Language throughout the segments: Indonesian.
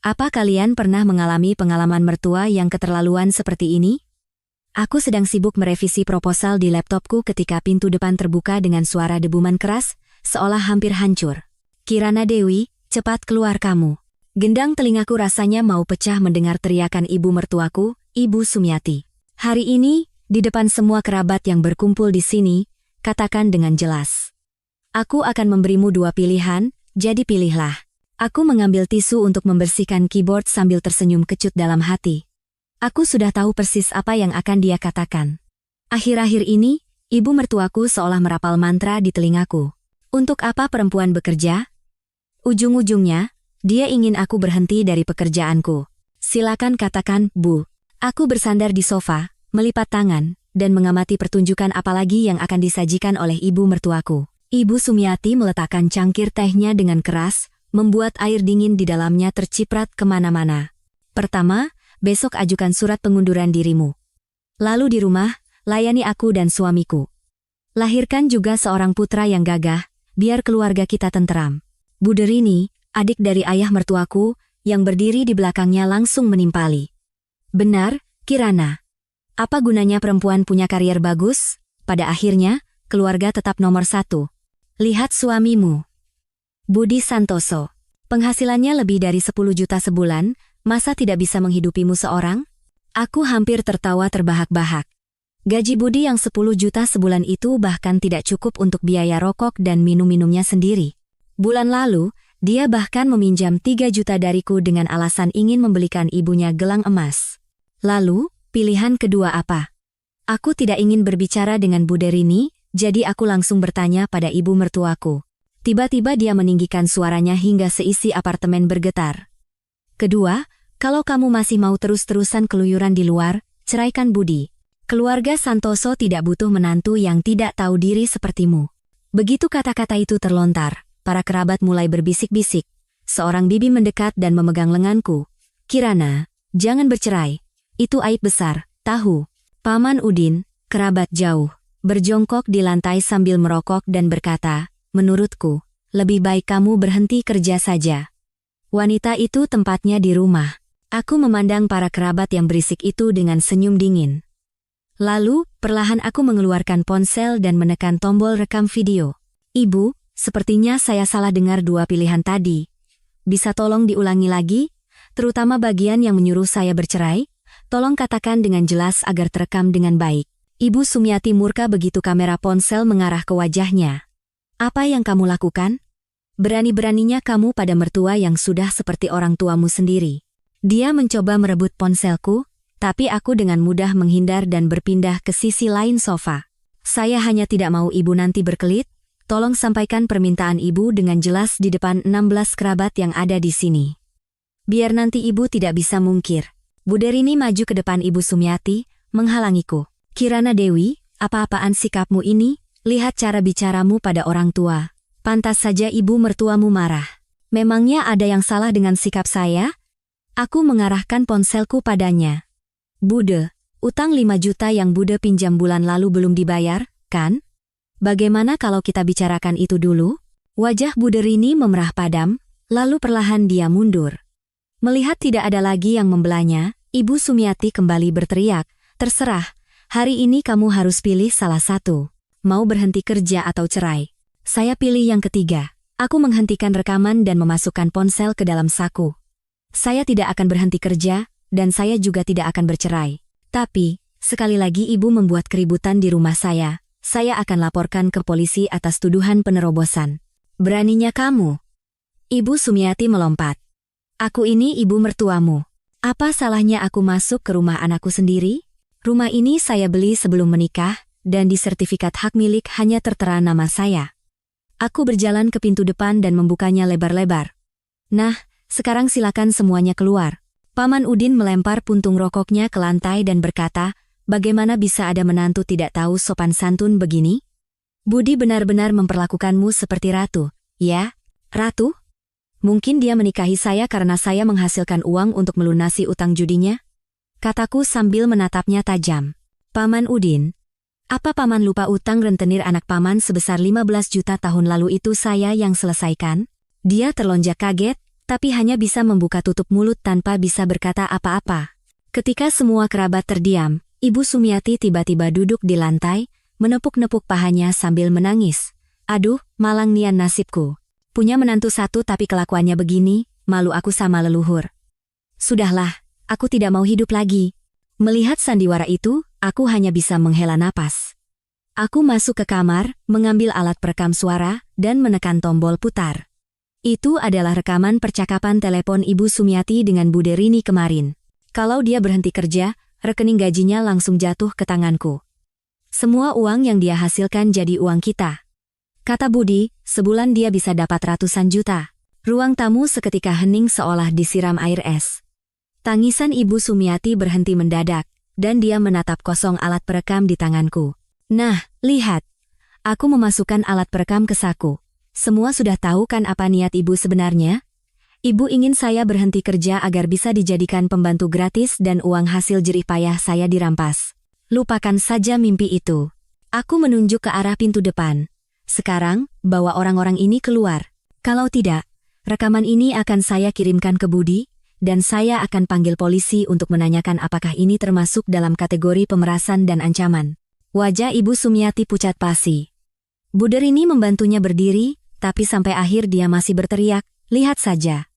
Apa kalian pernah mengalami pengalaman mertua yang keterlaluan seperti ini? Aku sedang sibuk merevisi proposal di laptopku ketika pintu depan terbuka dengan suara debuman keras, seolah hampir hancur. Kirana Dewi, cepat keluar kamu. Gendang telingaku rasanya mau pecah mendengar teriakan ibu mertuaku, Ibu Sumiati. Hari ini, di depan semua kerabat yang berkumpul di sini, katakan dengan jelas. Aku akan memberimu dua pilihan, jadi pilihlah. Aku mengambil tisu untuk membersihkan keyboard sambil tersenyum kecut dalam hati. Aku sudah tahu persis apa yang akan dia katakan. Akhir-akhir ini, ibu mertuaku seolah merapal mantra di telingaku. Untuk apa perempuan bekerja? Ujung-ujungnya, dia ingin aku berhenti dari pekerjaanku. Silakan katakan, Bu. Aku bersandar di sofa, melipat tangan, dan mengamati pertunjukan apalagi yang akan disajikan oleh ibu mertuaku. Ibu Sumiati meletakkan cangkir tehnya dengan keras, membuat air dingin di dalamnya terciprat kemana-mana. Pertama, besok ajukan surat pengunduran dirimu. Lalu di rumah, layani aku dan suamiku. Lahirkan juga seorang putra yang gagah, biar keluarga kita tenteram. Bu Derini, adik dari ayah mertuaku, yang berdiri di belakangnya langsung menimpali. Benar, Kirana. Apa gunanya perempuan punya karier bagus? Pada akhirnya, keluarga tetap nomor satu. Lihat suamimu. Budi Santoso. Penghasilannya lebih dari 10 juta sebulan, masa tidak bisa menghidupimu seorang? Aku hampir tertawa terbahak-bahak. Gaji Budi yang 10 juta sebulan itu bahkan tidak cukup untuk biaya rokok dan minum-minumnya sendiri. Bulan lalu, dia bahkan meminjam 3 juta dariku dengan alasan ingin membelikan ibunya gelang emas. Lalu, pilihan kedua apa? Aku tidak ingin berbicara dengan Bu Derini, jadi aku langsung bertanya pada ibu mertuaku. Tiba-tiba dia meninggikan suaranya hingga seisi apartemen bergetar. Kedua, kalau kamu masih mau terus-terusan keluyuran di luar, ceraikan Budi. Keluarga Santoso tidak butuh menantu yang tidak tahu diri sepertimu. Begitu kata-kata itu terlontar, para kerabat mulai berbisik-bisik. Seorang bibi mendekat dan memegang lenganku. Kirana, jangan bercerai. Itu aib besar, tahu. Paman Udin, kerabat jauh, berjongkok di lantai sambil merokok dan berkata, menurutku, lebih baik kamu berhenti kerja saja. Wanita itu tempatnya di rumah. Aku memandang para kerabat yang berisik itu dengan senyum dingin. Lalu, perlahan aku mengeluarkan ponsel dan menekan tombol rekam video. Ibu, sepertinya saya salah dengar dua pilihan tadi. Bisa tolong diulangi lagi? Terutama bagian yang menyuruh saya bercerai? Tolong katakan dengan jelas agar terekam dengan baik. Ibu Sumiati murka begitu kamera ponsel mengarah ke wajahnya. Apa yang kamu lakukan? Berani-beraninya kamu pada mertua yang sudah seperti orang tuamu sendiri. Dia mencoba merebut ponselku, tapi aku dengan mudah menghindar dan berpindah ke sisi lain sofa. Saya hanya tidak mau ibu nanti berkelit, tolong sampaikan permintaan ibu dengan jelas di depan 16 kerabat yang ada di sini. Biar nanti ibu tidak bisa mungkir. Bu Derini maju ke depan ibu Sumiati, menghalangiku. Kirana Dewi, apa-apaan sikapmu ini? Lihat cara bicaramu pada orang tua. Pantas saja ibu mertuamu marah. Memangnya ada yang salah dengan sikap saya? Aku mengarahkan ponselku padanya. Bude, utang 5 juta yang Bude pinjam bulan lalu belum dibayar, kan? Bagaimana kalau kita bicarakan itu dulu? Wajah Bu Derini memerah padam, lalu perlahan dia mundur. Melihat tidak ada lagi yang membelanya, Ibu Sumiati kembali berteriak, terserah, hari ini kamu harus pilih salah satu. Mau berhenti kerja atau cerai? Saya pilih yang ketiga. Aku menghentikan rekaman dan memasukkan ponsel ke dalam saku. Saya tidak akan berhenti kerja, dan saya juga tidak akan bercerai. Tapi, sekali lagi ibu membuat keributan di rumah saya akan laporkan ke polisi atas tuduhan penerobosan. Beraninya kamu? Ibu Sumiati melompat. Aku ini ibu mertuamu. Apa salahnya aku masuk ke rumah anakku sendiri? Rumah ini saya beli sebelum menikah, dan di sertifikat hak milik hanya tertera nama saya. Aku berjalan ke pintu depan dan membukanya lebar-lebar. Nah, sekarang silakan semuanya keluar. Paman Udin melempar puntung rokoknya ke lantai dan berkata, bagaimana bisa ada menantu tidak tahu sopan santun begini? Budi benar-benar memperlakukanmu seperti ratu. Ya, ratu? Mungkin dia menikahi saya karena saya menghasilkan uang untuk melunasi utang judinya? Kataku sambil menatapnya tajam. Paman Udin, apa paman lupa utang rentenir anak paman sebesar 15 juta tahun lalu itu saya yang selesaikan? Dia terlonjak kaget, tapi hanya bisa membuka tutup mulut tanpa bisa berkata apa-apa. Ketika semua kerabat terdiam, Ibu Sumiati tiba-tiba duduk di lantai, menepuk-nepuk pahanya sambil menangis. Aduh, malang nian nasibku. Punya menantu satu tapi kelakuannya begini, malu aku sama leluhur. Sudahlah, aku tidak mau hidup lagi. Melihat sandiwara itu, aku hanya bisa menghela napas. Aku masuk ke kamar, mengambil alat perekam suara, dan menekan tombol putar. Itu adalah rekaman percakapan telepon Ibu Sumiati dengan Bu Derini kemarin. Kalau dia berhenti kerja, rekening gajinya langsung jatuh ke tanganku. Semua uang yang dia hasilkan jadi uang kita. Kata Budi, sebulan dia bisa dapat ratusan juta. Ruang tamu seketika hening seolah disiram air es. Tangisan Ibu Sumiati berhenti mendadak, dan dia menatap kosong alat perekam di tanganku. Nah, lihat. Aku memasukkan alat perekam ke saku. Semua sudah tahu kan apa niat Ibu sebenarnya? Ibu ingin saya berhenti kerja agar bisa dijadikan pembantu gratis dan uang hasil jerih payah saya dirampas. Lupakan saja mimpi itu. Aku menunjuk ke arah pintu depan. Sekarang, bawa orang-orang ini keluar. Kalau tidak, rekaman ini akan saya kirimkan ke Budi, dan saya akan panggil polisi untuk menanyakan apakah ini termasuk dalam kategori pemerasan dan ancaman. Wajah Ibu Sumiati pucat pasi. Bu Derini membantunya berdiri, tapi sampai akhir dia masih berteriak, lihat saja.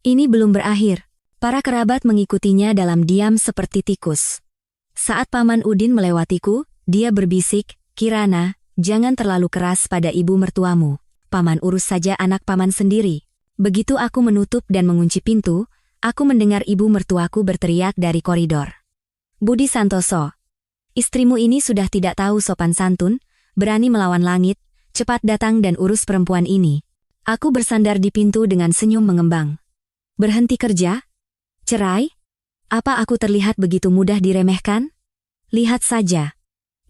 Ini belum berakhir. Para kerabat mengikutinya dalam diam seperti tikus. Saat Paman Udin melewatiku, dia berbisik, Kirana, jangan terlalu keras pada ibu mertuamu. Paman urus saja anak paman sendiri. Begitu aku menutup dan mengunci pintu, aku mendengar ibu mertuaku berteriak dari koridor. Budi Santoso, istrimu ini sudah tidak tahu sopan santun, berani melawan langit, cepat datang dan urus perempuan ini. Aku bersandar di pintu dengan senyum mengembang. Berhenti kerja? Cerai? Apa aku terlihat begitu mudah diremehkan? Lihat saja.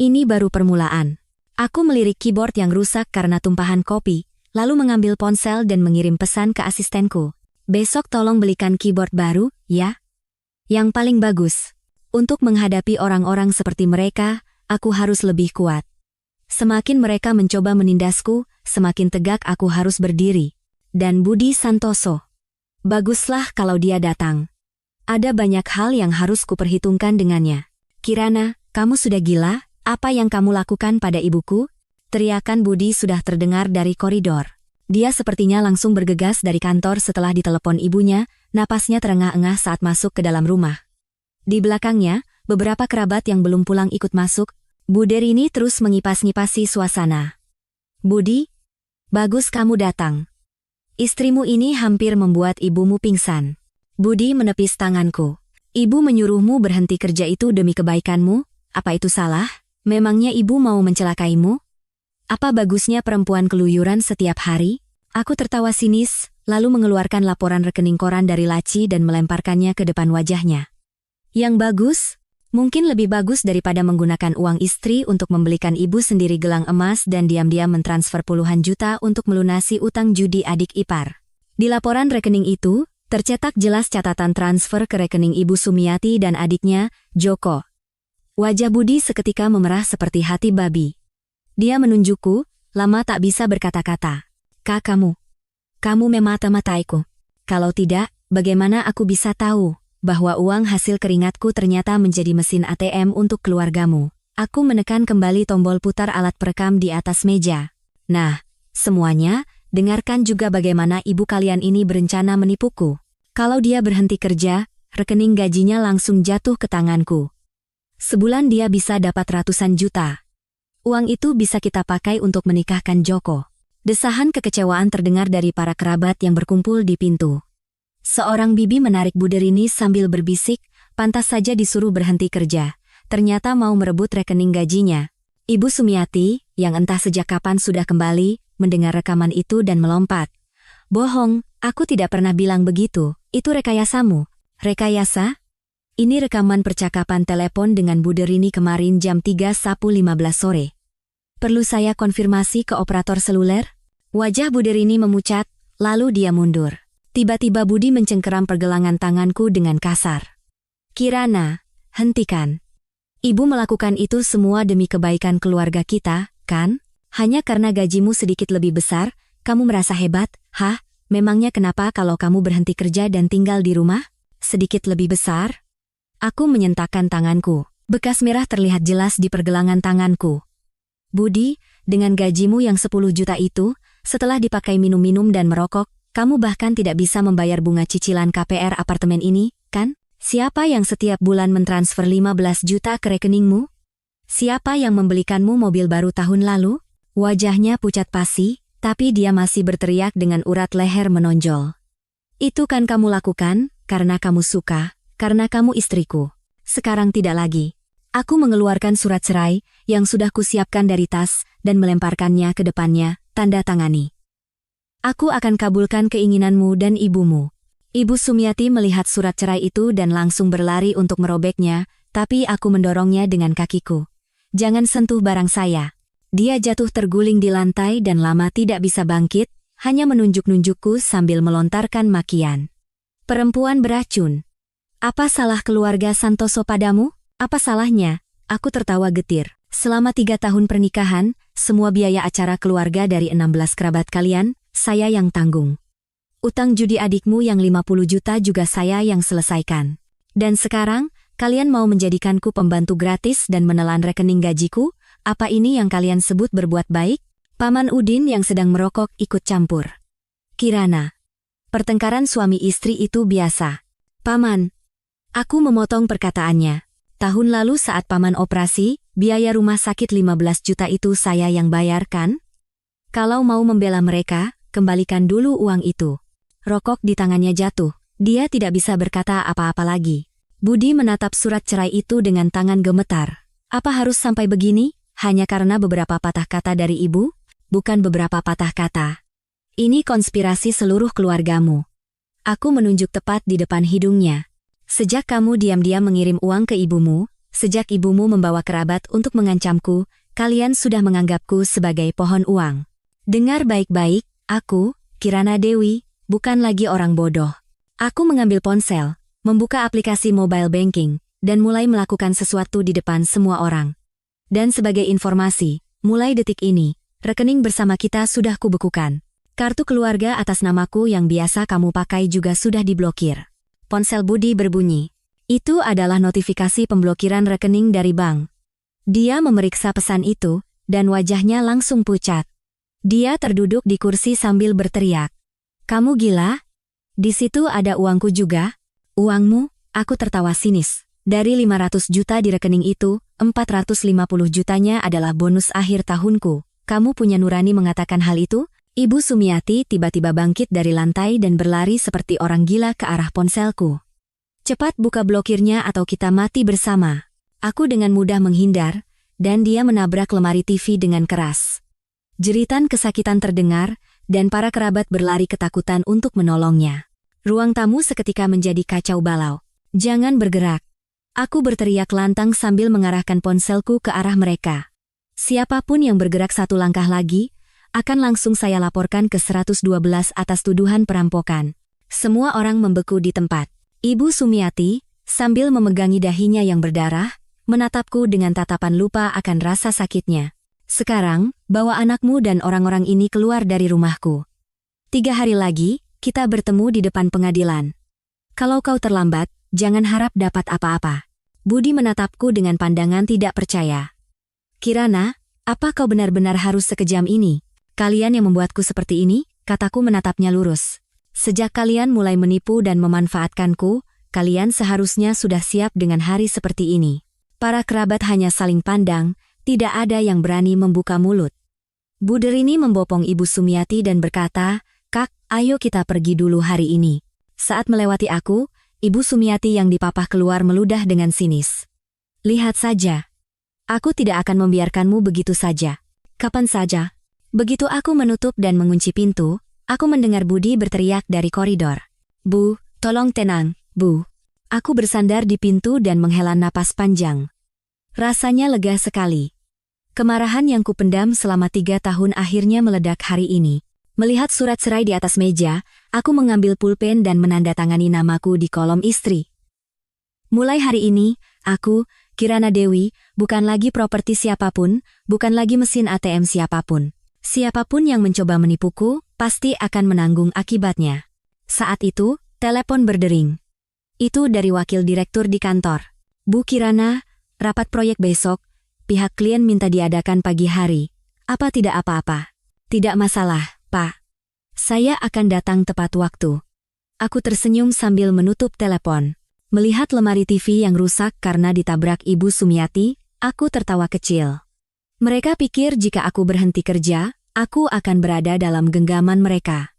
Ini baru permulaan. Aku melirik keyboard yang rusak karena tumpahan kopi, lalu mengambil ponsel dan mengirim pesan ke asistenku. Besok tolong belikan keyboard baru, ya? Yang paling bagus. Untuk menghadapi orang-orang seperti mereka, aku harus lebih kuat. Semakin mereka mencoba menindasku, semakin tegak aku harus berdiri. Dan Budi Santoso. Baguslah kalau dia datang. Ada banyak hal yang harus kuperhitungkan dengannya. Kirana, kamu sudah gila? Apa yang kamu lakukan pada ibuku? Teriakan Budi sudah terdengar dari koridor. Dia sepertinya langsung bergegas dari kantor setelah ditelepon ibunya, napasnya terengah-engah saat masuk ke dalam rumah. Di belakangnya, beberapa kerabat yang belum pulang ikut masuk. Bu Derini terus mengipas-ngipasi suasana. Budi, bagus kamu datang. Istrimu ini hampir membuat ibumu pingsan. Budi menepis tanganku. Ibu menyuruhmu berhenti kerja itu demi kebaikanmu? Apa itu salah? Memangnya ibu mau mencelakaimu? Apa bagusnya perempuan keluyuran setiap hari? Aku tertawa sinis, lalu mengeluarkan laporan rekening koran dari laci dan melemparkannya ke depan wajahnya. Yang bagus? Mungkin lebih bagus daripada menggunakan uang istri untuk membelikan ibu sendiri gelang emas dan diam-diam mentransfer puluhan juta untuk melunasi utang judi adik ipar. Di laporan rekening itu, tercetak jelas catatan transfer ke rekening Ibu Sumiati dan adiknya, Joko. Wajah Budi seketika memerah seperti hati babi. Dia menunjukku, lama tak bisa berkata-kata. Kak kamu memata-mataiku. Kalau tidak, bagaimana aku bisa tahu bahwa uang hasil keringatku ternyata menjadi mesin ATM untuk keluargamu? Aku menekan kembali tombol putar alat perekam di atas meja. Nah, semuanya, dengarkan juga bagaimana ibu kalian ini berencana menipuku. Kalau dia berhenti kerja, rekening gajinya langsung jatuh ke tanganku. Sebulan dia bisa dapat ratusan juta. Uang itu bisa kita pakai untuk menikahkan Joko. Desahan kekecewaan terdengar dari para kerabat yang berkumpul di pintu. Seorang bibi menarik Bu Derini sambil berbisik, pantas saja disuruh berhenti kerja. Ternyata mau merebut rekening gajinya. Ibu Sumiati, yang entah sejak kapan sudah kembali, mendengar rekaman itu dan melompat. Bohong, aku tidak pernah bilang begitu. Itu rekayasamu. Rekayasa? Ini rekaman percakapan telepon dengan Bu Derini kemarin jam 3.15 sore. Perlu saya konfirmasi ke operator seluler? Wajah Bu Derini memucat, lalu dia mundur. Tiba-tiba Budi mencengkeram pergelangan tanganku dengan kasar. Kirana, hentikan. Ibu melakukan itu semua demi kebaikan keluarga kita, kan? Hanya karena gajimu sedikit lebih besar, kamu merasa hebat, hah? Memangnya kenapa kalau kamu berhenti kerja dan tinggal di rumah? Sedikit lebih besar? Aku menyentakkan tanganku. Bekas merah terlihat jelas di pergelangan tanganku. Budi, dengan gajimu yang 10 juta itu, setelah dipakai minum-minum dan merokok, kamu bahkan tidak bisa membayar bunga cicilan KPR apartemen ini, kan? Siapa yang setiap bulan mentransfer 15 juta ke rekeningmu? Siapa yang membelikanmu mobil baru tahun lalu? Wajahnya pucat pasi, tapi dia masih berteriak dengan urat leher menonjol. Itu kan kamu lakukan, karena kamu suka, karena kamu istriku. Sekarang tidak lagi. Aku mengeluarkan surat cerai, yang sudah kusiapkan dari tas, dan melemparkannya ke depannya, tanda tangani. Aku akan kabulkan keinginanmu dan ibumu. Ibu Sumiati melihat surat cerai itu dan langsung berlari untuk merobeknya, tapi aku mendorongnya dengan kakiku. Jangan sentuh barang saya. Dia jatuh terguling di lantai dan lama tidak bisa bangkit, hanya menunjuk-nunjukku sambil melontarkan makian. Perempuan beracun. Apa salah keluarga Santoso padamu? Apa salahnya? Aku tertawa getir. Selama 3 tahun pernikahan, semua biaya acara keluarga dari 16 kerabat kalian, saya yang tanggung. Utang judi adikmu yang 50 juta juga saya yang selesaikan. Dan sekarang, kalian mau menjadikanku pembantu gratis dan menelan rekening gajiku? Apa ini yang kalian sebut berbuat baik? Paman Udin yang sedang merokok ikut campur. Kirana. Pertengkaran suami istri itu biasa. Paman. Aku memotong perkataannya. Tahun lalu saat paman operasi, biaya rumah sakit 15 juta itu saya yang bayarkan. Kalau mau membela mereka, kembalikan dulu uang itu. Rokok di tangannya jatuh. Dia tidak bisa berkata apa-apa lagi. Budi menatap surat cerai itu dengan tangan gemetar. Apa harus sampai begini? Hanya karena beberapa patah kata dari ibu? Bukan beberapa patah kata. Ini konspirasi seluruh keluargamu. Aku menunjuk tepat di depan hidungnya. Sejak kamu diam-diam mengirim uang ke ibumu, sejak ibumu membawa kerabat untuk mengancamku, kalian sudah menganggapku sebagai pohon uang. Dengar baik-baik, aku, Kirana Dewi, bukan lagi orang bodoh. Aku mengambil ponsel, membuka aplikasi mobile banking, dan mulai melakukan sesuatu di depan semua orang. Dan sebagai informasi, mulai detik ini, rekening bersama kita sudah kubekukan. Kartu keluarga atas namaku yang biasa kamu pakai juga sudah diblokir. Ponsel Budi berbunyi. Itu adalah notifikasi pemblokiran rekening dari bank. Dia memeriksa pesan itu, dan wajahnya langsung pucat. Dia terduduk di kursi sambil berteriak. Kamu gila? Di situ ada uangku juga? Uangmu? Aku tertawa sinis. Dari 500 juta di rekening itu, 450 jutanya adalah bonus akhir tahunku. Kamu punya nurani mengatakan hal itu? Ibu Sumiati tiba-tiba bangkit dari lantai dan berlari seperti orang gila ke arah ponselku. Cepat buka blokirnya atau kita mati bersama. Aku dengan mudah menghindar, dan dia menabrak lemari TV dengan keras. Jeritan kesakitan terdengar, dan para kerabat berlari ketakutan untuk menolongnya. Ruang tamu seketika menjadi kacau balau. Jangan bergerak. Aku berteriak lantang sambil mengarahkan ponselku ke arah mereka. Siapapun yang bergerak satu langkah lagi, akan langsung saya laporkan ke 112 atas tuduhan perampokan. Semua orang membeku di tempat. Ibu Sumiati, sambil memegangi dahinya yang berdarah, menatapku dengan tatapan lupa akan rasa sakitnya. Sekarang, bawa anakmu dan orang-orang ini keluar dari rumahku. 3 hari lagi, kita bertemu di depan pengadilan. Kalau kau terlambat, jangan harap dapat apa-apa. Budi menatapku dengan pandangan tidak percaya. Kirana, apa kau benar-benar harus sekejam ini? Kalian yang membuatku seperti ini, kataku menatapnya lurus. Sejak kalian mulai menipu dan memanfaatkanku, kalian seharusnya sudah siap dengan hari seperti ini. Para kerabat hanya saling pandang, tidak ada yang berani membuka mulut. Buderini membopong Ibu Sumiati dan berkata, Kak, ayo kita pergi dulu hari ini. Saat melewati aku, Ibu Sumiati yang dipapah keluar meludah dengan sinis. Lihat saja. Aku tidak akan membiarkanmu begitu saja. Kapan saja? Begitu aku menutup dan mengunci pintu, aku mendengar Budi berteriak dari koridor. Bu, tolong tenang, Bu. Aku bersandar di pintu dan menghela napas panjang. Rasanya lega sekali. Kemarahan yang kupendam selama 3 tahun akhirnya meledak hari ini. Melihat surat cerai di atas meja, aku mengambil pulpen dan menandatangani namaku di kolom istri. Mulai hari ini, aku, Kirana Dewi, bukan lagi properti siapapun, bukan lagi mesin ATM siapapun. Siapapun yang mencoba menipuku, pasti akan menanggung akibatnya. Saat itu, telepon berdering. Itu dari wakil direktur di kantor. Bu Kirana, rapat proyek besok, pihak klien minta diadakan pagi hari. Apa tidak apa-apa? Tidak masalah, Pak. Saya akan datang tepat waktu. Aku tersenyum sambil menutup telepon. Melihat lemari TV yang rusak karena ditabrak Ibu Sumiati, aku tertawa kecil. Mereka pikir jika aku berhenti kerja, aku akan berada dalam genggaman mereka.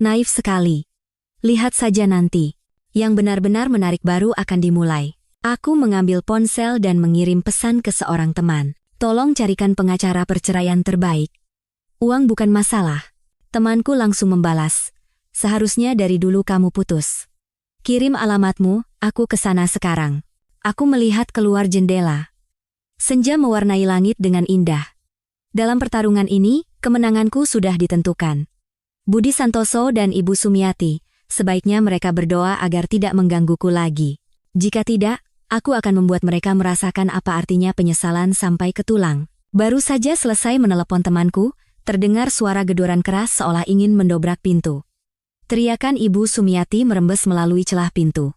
Naif sekali. Lihat saja nanti. Yang benar-benar menarik baru akan dimulai. Aku mengambil ponsel dan mengirim pesan ke seorang teman. Tolong carikan pengacara perceraian terbaik. Uang bukan masalah. Temanku langsung membalas. Seharusnya dari dulu kamu putus. Kirim alamatmu, aku ke sana sekarang. Aku melihat keluar jendela. Senja mewarnai langit dengan indah. Dalam pertarungan ini, kemenanganku sudah ditentukan. Budi Santoso dan Ibu Sumiati, sebaiknya mereka berdoa agar tidak menggangguku lagi. Jika tidak, aku akan membuat mereka merasakan apa artinya penyesalan sampai ke tulang. Baru saja selesai menelepon temanku, terdengar suara gedoran keras seolah ingin mendobrak pintu. Teriakan Ibu Sumiati merembes melalui celah pintu.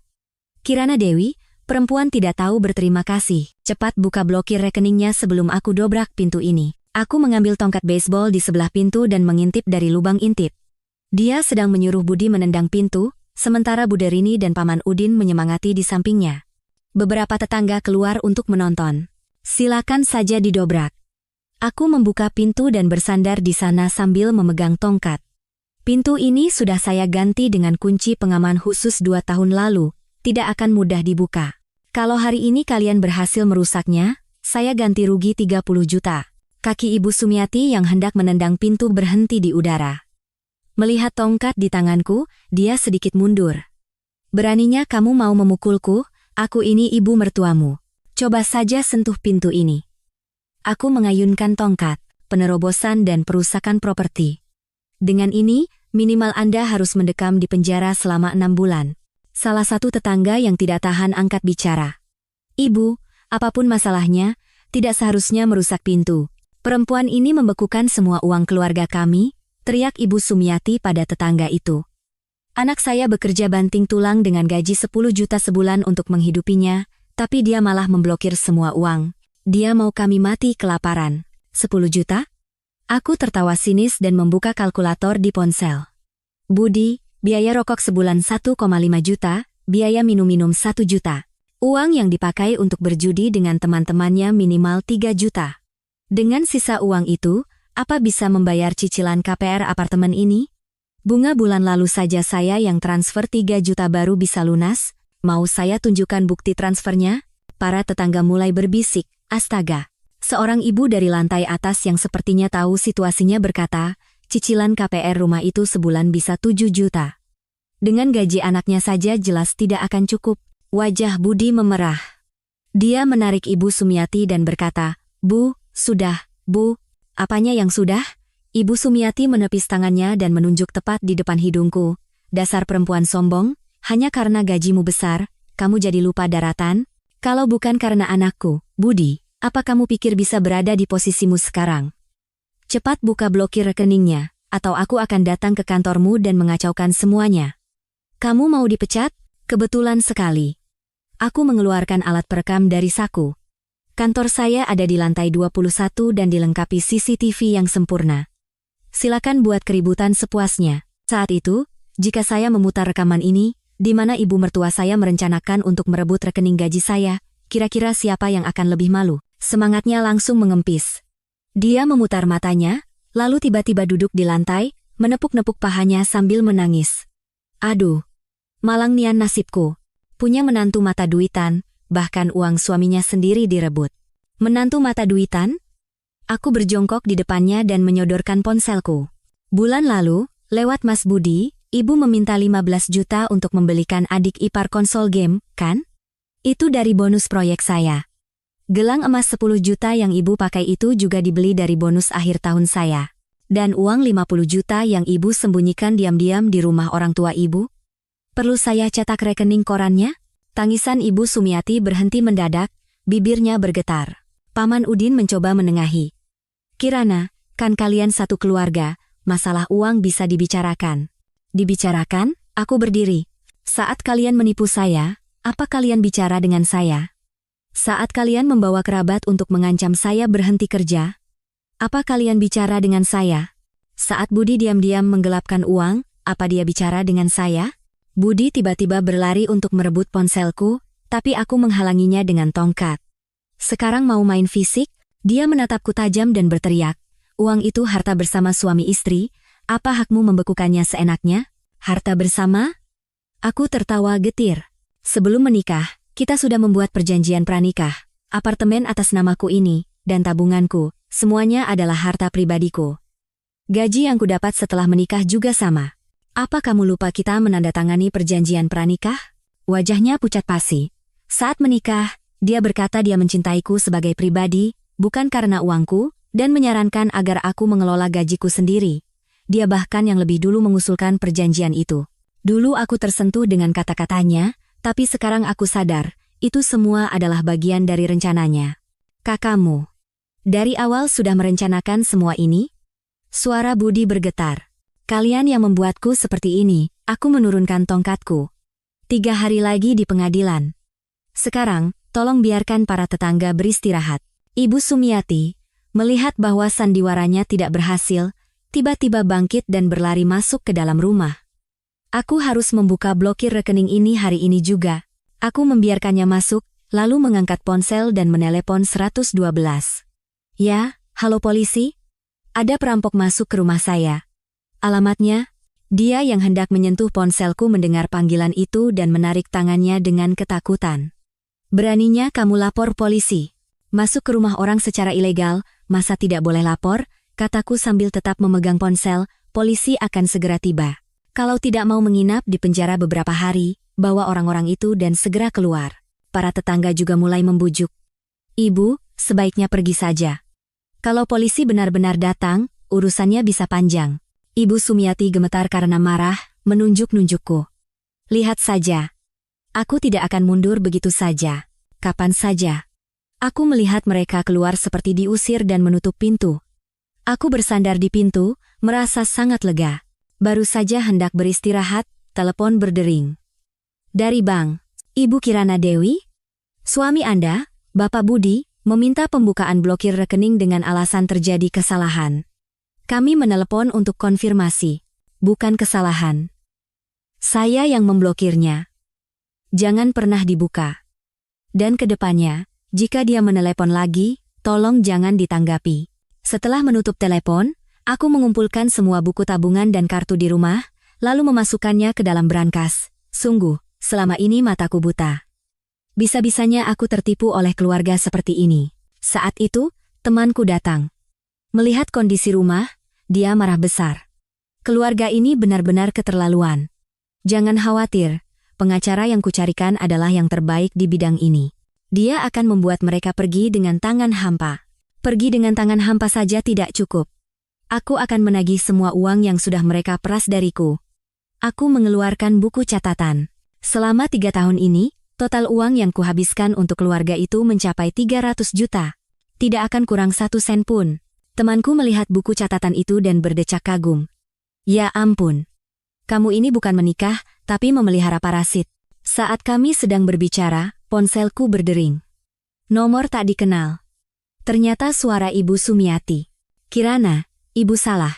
Kirana Dewi, perempuan tidak tahu berterima kasih. Cepat buka blokir rekeningnya sebelum aku dobrak pintu ini. Aku mengambil tongkat baseball di sebelah pintu dan mengintip dari lubang intip. Dia sedang menyuruh Budi menendang pintu, sementara Buderini dan Paman Udin menyemangati di sampingnya. Beberapa tetangga keluar untuk menonton. Silakan saja didobrak. Aku membuka pintu dan bersandar di sana sambil memegang tongkat. Pintu ini sudah saya ganti dengan kunci pengaman khusus 2 tahun lalu, tidak akan mudah dibuka. Kalau hari ini kalian berhasil merusaknya, saya ganti rugi 30 juta. Kaki Ibu Sumiati yang hendak menendang pintu berhenti di udara. Melihat tongkat di tanganku, dia sedikit mundur. Beraninya kamu mau memukulku, aku ini ibu mertuamu. Coba saja sentuh pintu ini. Aku mengayunkan tongkat, penerobosan dan perusakan properti. Dengan ini, minimal Anda harus mendekam di penjara selama 6 bulan. Salah satu tetangga yang tidak tahan angkat bicara. Ibu, apapun masalahnya, tidak seharusnya merusak pintu. Perempuan ini membekukan semua uang keluarga kami, teriak Ibu Sumiati pada tetangga itu. Anak saya bekerja banting tulang dengan gaji 10 juta sebulan untuk menghidupinya, tapi dia malah memblokir semua uang. Dia mau kami mati kelaparan. 10 juta? Aku tertawa sinis dan membuka kalkulator di ponsel. Budi, biaya rokok sebulan 1,5 juta, biaya minum-minum 1 juta. Uang yang dipakai untuk berjudi dengan teman-temannya minimal 3 juta. Dengan sisa uang itu, apa bisa membayar cicilan KPR apartemen ini? Bunga bulan lalu saja saya yang transfer 3 juta baru bisa lunas. Mau saya tunjukkan bukti transfernya? Para tetangga mulai berbisik, astaga. Seorang ibu dari lantai atas yang sepertinya tahu situasinya berkata, cicilan KPR rumah itu sebulan bisa 7 juta. Dengan gaji anaknya saja jelas tidak akan cukup. Wajah Budi memerah. Dia menarik Ibu Sumiati dan berkata, Bu, sudah, Bu. Apanya yang sudah? Ibu Sumiati menepis tangannya dan menunjuk tepat di depan hidungku. Dasar perempuan sombong, hanya karena gajimu besar, kamu jadi lupa daratan? Kalau bukan karena anakku, Budi, apa kamu pikir bisa berada di posisimu sekarang? Cepat buka blokir rekeningnya, atau aku akan datang ke kantormu dan mengacaukan semuanya. Kamu mau dipecat? Kebetulan sekali. Aku mengeluarkan alat perekam dari saku. Kantor saya ada di lantai 21 dan dilengkapi CCTV yang sempurna. Silakan buat keributan sepuasnya. Saat itu, jika saya memutar rekaman ini, di mana ibu mertua saya merencanakan untuk merebut rekening gaji saya, kira-kira siapa yang akan lebih malu? Semangatnya langsung mengempis. Dia memutar matanya, lalu tiba-tiba duduk di lantai, menepuk-nepuk pahanya sambil menangis. Aduh, malang nian nasibku. Punya menantu mata duitan, bahkan uang suaminya sendiri direbut. Menantu mata duitan? Aku berjongkok di depannya dan menyodorkan ponselku. Bulan lalu, lewat Mas Budi, ibu meminta 15 juta untuk membelikan adik ipar konsol game, kan? Itu dari bonus proyek saya. Gelang emas 10 juta yang ibu pakai itu juga dibeli dari bonus akhir tahun saya. Dan uang 50 juta yang ibu sembunyikan diam-diam di rumah orang tua ibu. Perlu saya cetak rekening korannya? Tangisan Ibu Sumiati berhenti mendadak, bibirnya bergetar. Paman Udin mencoba menengahi. Kirana, Kan kalian satu keluarga, masalah uang bisa dibicarakan. Dibicarakan? Aku berdiri. Saat kalian menipu saya, apa kalian bicara dengan saya? Saat kalian membawa kerabat untuk mengancam saya berhenti kerja, apa kalian bicara dengan saya? Saat Budi diam-diam menggelapkan uang, apa dia bicara dengan saya? Budi tiba-tiba berlari untuk merebut ponselku, tapi aku menghalanginya dengan tongkat. Sekarang mau main fisik? Dia menatapku tajam dan berteriak. Uang itu harta bersama suami istri, apa hakmu membekukannya seenaknya? Harta bersama? Aku tertawa getir. Sebelum menikah, kita sudah membuat perjanjian pranikah. Apartemen atas namaku ini, dan tabunganku, semuanya adalah harta pribadiku. Gaji yang kudapat setelah menikah juga sama. Apa kamu lupa kita menandatangani perjanjian pranikah? Wajahnya pucat pasi. Saat menikah, dia berkata dia mencintaiku sebagai pribadi, bukan karena uangku, dan menyarankan agar aku mengelola gajiku sendiri. Dia bahkan yang lebih dulu mengusulkan perjanjian itu. Dulu aku tersentuh dengan kata-katanya, tapi sekarang aku sadar, itu semua adalah bagian dari rencananya. Kakakmu dari awal sudah merencanakan semua ini? Suara Budi bergetar. Kalian yang membuatku seperti ini, aku menurunkan tongkatku. 3 hari lagi di pengadilan. Sekarang, tolong biarkan para tetangga beristirahat. Ibu Sumiati, melihat bahwa sandiwaranya tidak berhasil, tiba-tiba bangkit dan berlari masuk ke dalam rumah. Aku harus membuka blokir rekening ini hari ini juga. Aku membiarkannya masuk, lalu mengangkat ponsel dan menelepon 112. Ya, halo polisi? Ada perampok masuk ke rumah saya. Alamatnya? Dia yang hendak menyentuh ponselku mendengar panggilan itu dan menarik tangannya dengan ketakutan. Beraninya kamu lapor polisi. Masuk ke rumah orang secara ilegal, masa tidak boleh lapor? Kataku sambil tetap memegang ponsel, polisi akan segera tiba. Kalau tidak mau menginap di penjara beberapa hari, bawa orang-orang itu dan segera keluar. Para tetangga juga mulai membujuk. Ibu, sebaiknya pergi saja. Kalau polisi benar-benar datang, urusannya bisa panjang. Ibu Sumiati gemetar karena marah, menunjuk-nunjukku. Lihat saja. Aku tidak akan mundur begitu saja. Kapan saja. Aku melihat mereka keluar seperti diusir dan menutup pintu. Aku bersandar di pintu, merasa sangat lega. Baru saja hendak beristirahat, telepon berdering. Dari bank. Ibu Kirana Dewi? Suami Anda, Bapak Budi, meminta pembukaan blokir rekening dengan alasan terjadi kesalahan. Kami menelepon untuk konfirmasi. Bukan kesalahan. Saya yang memblokirnya. Jangan pernah dibuka. Dan ke depannya, jika dia menelepon lagi, tolong jangan ditanggapi. Setelah menutup telepon, aku mengumpulkan semua buku tabungan dan kartu di rumah, lalu memasukkannya ke dalam brankas. Sungguh, selama ini mataku buta. Bisa-bisanya aku tertipu oleh keluarga seperti ini. Saat itu, temanku datang. Melihat kondisi rumah, dia marah besar. Keluarga ini benar-benar keterlaluan. Jangan khawatir, pengacara yang kucarikan adalah yang terbaik di bidang ini. Dia akan membuat mereka pergi dengan tangan hampa. Pergi dengan tangan hampa saja tidak cukup. Aku akan menagih semua uang yang sudah mereka peras dariku. Aku mengeluarkan buku catatan. Selama 3 tahun ini, total uang yang kuhabiskan untuk keluarga itu mencapai 300 juta. Tidak akan kurang 1 sen pun. Temanku melihat buku catatan itu dan berdecak kagum. Ya ampun. Kamu ini bukan menikah, tapi memelihara parasit. Saat kami sedang berbicara, ponselku berdering. Nomor tak dikenal. Ternyata suara Ibu Sumiati. Kirana, Ibu salah.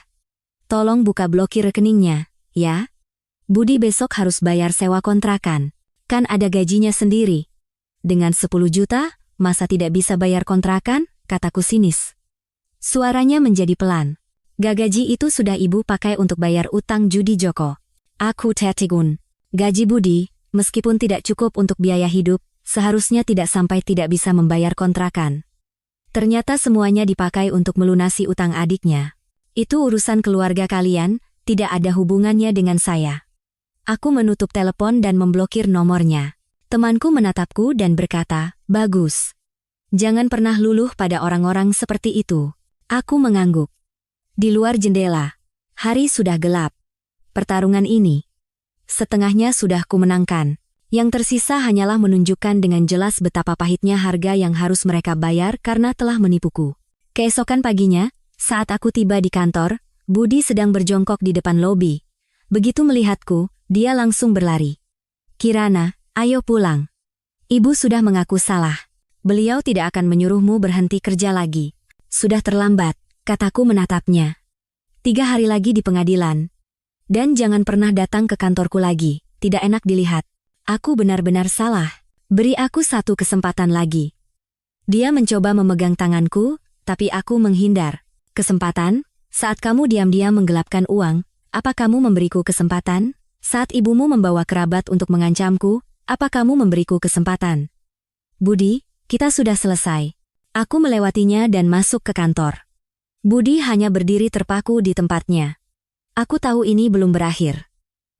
Tolong buka blokir rekeningnya, ya. Budi besok harus bayar sewa kontrakan. Kan ada gajinya sendiri. Dengan 10 juta, masa tidak bisa bayar kontrakan? Kataku sinis. Suaranya menjadi pelan. Gaji itu sudah ibu pakai untuk bayar utang judi Joko. Aku tertegun. Gaji Budi, meskipun tidak cukup untuk biaya hidup, seharusnya tidak sampai tidak bisa membayar kontrakan. Ternyata semuanya dipakai untuk melunasi utang adiknya. Itu urusan keluarga kalian, tidak ada hubungannya dengan saya. Aku menutup telepon dan memblokir nomornya. Temanku menatapku dan berkata, bagus. Jangan pernah luluh pada orang-orang seperti itu. Aku mengangguk. Di luar jendela, hari sudah gelap. Pertarungan ini, setengahnya sudah kumenangkan. Yang tersisa hanyalah menunjukkan dengan jelas betapa pahitnya harga yang harus mereka bayar karena telah menipuku. Keesokan paginya, Saat aku tiba di kantor, Budi sedang berjongkok di depan lobi. Begitu melihatku, dia langsung berlari. Kirana, ayo pulang. Ibu sudah mengaku salah. Beliau tidak akan menyuruhmu berhenti kerja lagi. Sudah terlambat, kataku menatapnya. 3 hari lagi di pengadilan. Dan jangan pernah datang ke kantorku lagi, tidak enak dilihat. Aku benar-benar salah. Beri aku satu kesempatan lagi. Dia mencoba memegang tanganku, tapi aku menghindar. Kesempatan? Saat kamu diam-diam menggelapkan uang, apa kamu memberiku kesempatan? Saat ibumu membawa kerabat untuk mengancamku, apa kamu memberiku kesempatan? Budi, kita sudah selesai. Aku melewatinya dan masuk ke kantor. Budi hanya berdiri terpaku di tempatnya. Aku tahu ini belum berakhir.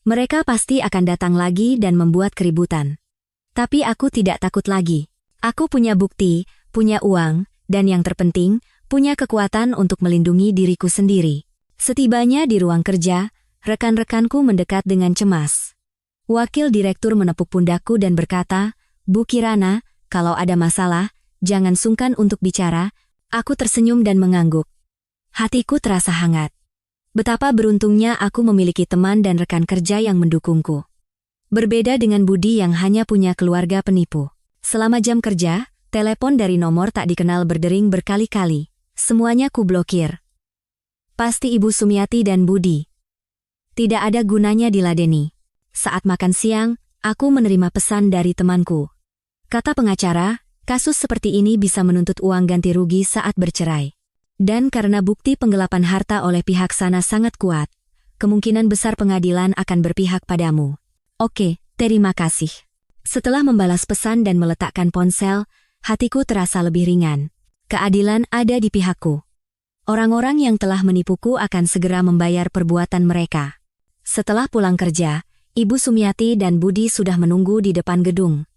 Mereka pasti akan datang lagi dan membuat keributan. Tapi aku tidak takut lagi. Aku punya bukti, punya uang, dan yang terpenting, punya kekuatan untuk melindungi diriku sendiri. Setibanya di ruang kerja, rekan-rekanku mendekat dengan cemas. Wakil direktur menepuk pundakku dan berkata, Bu Kirana, kalau ada masalah, jangan sungkan untuk bicara. Aku tersenyum dan mengangguk. Hatiku terasa hangat. Betapa beruntungnya aku memiliki teman dan rekan kerja yang mendukungku. Berbeda dengan Budi yang hanya punya keluarga penipu. Selama jam kerja, telepon dari nomor tak dikenal berdering berkali-kali. Semuanya kublokir. Pasti Ibu Sumiati dan Budi. Tidak ada gunanya diladeni. Saat makan siang, aku menerima pesan dari temanku. Kata pengacara, kasus seperti ini bisa menuntut uang ganti rugi saat bercerai. Dan karena bukti penggelapan harta oleh pihak sana sangat kuat, kemungkinan besar pengadilan akan berpihak padamu. Oke, terima kasih. Setelah membalas pesan dan meletakkan ponsel, hatiku terasa lebih ringan. Keadilan ada di pihakku. Orang-orang yang telah menipuku akan segera membayar perbuatan mereka. Setelah pulang kerja, Ibu Sumiati dan Budi sudah menunggu di depan gedung.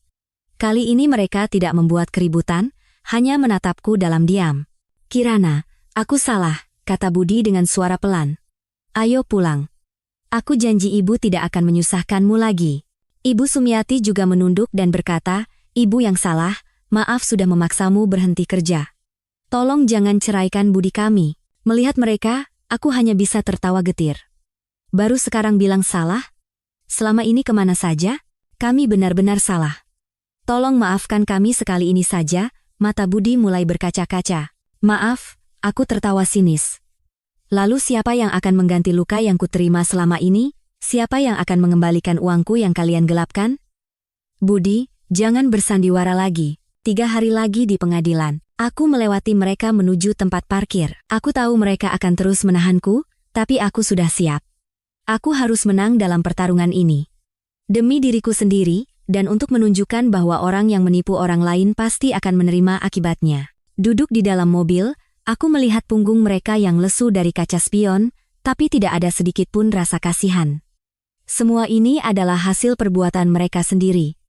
Kali ini mereka tidak membuat keributan, hanya menatapku dalam diam. Kirana, aku salah, kata Budi dengan suara pelan. Ayo pulang. Aku janji ibu tidak akan menyusahkanmu lagi. Ibu Sumiati juga menunduk dan berkata, Ibu yang salah, maaf sudah memaksamu berhenti kerja. Tolong jangan ceraikan Budi kami. Melihat mereka, aku hanya bisa tertawa getir. Baru sekarang bilang salah? Selama ini kemana saja? Kami benar-benar salah. Tolong maafkan kami sekali ini saja, mata Budi mulai berkaca-kaca. Maaf, aku tertawa sinis. Lalu siapa yang akan mengganti luka yang kuterima selama ini? Siapa yang akan mengembalikan uangku yang kalian gelapkan? Budi, jangan bersandiwara lagi. 3 hari lagi di pengadilan. Aku melewati mereka menuju tempat parkir. Aku tahu mereka akan terus menahanku, tapi aku sudah siap. Aku harus menang dalam pertarungan ini. Demi diriku sendiri, dan untuk menunjukkan bahwa orang yang menipu orang lain pasti akan menerima akibatnya. Duduk di dalam mobil, aku melihat punggung mereka yang lesu dari kaca spion, tapi tidak ada sedikit pun rasa kasihan. Semua ini adalah hasil perbuatan mereka sendiri.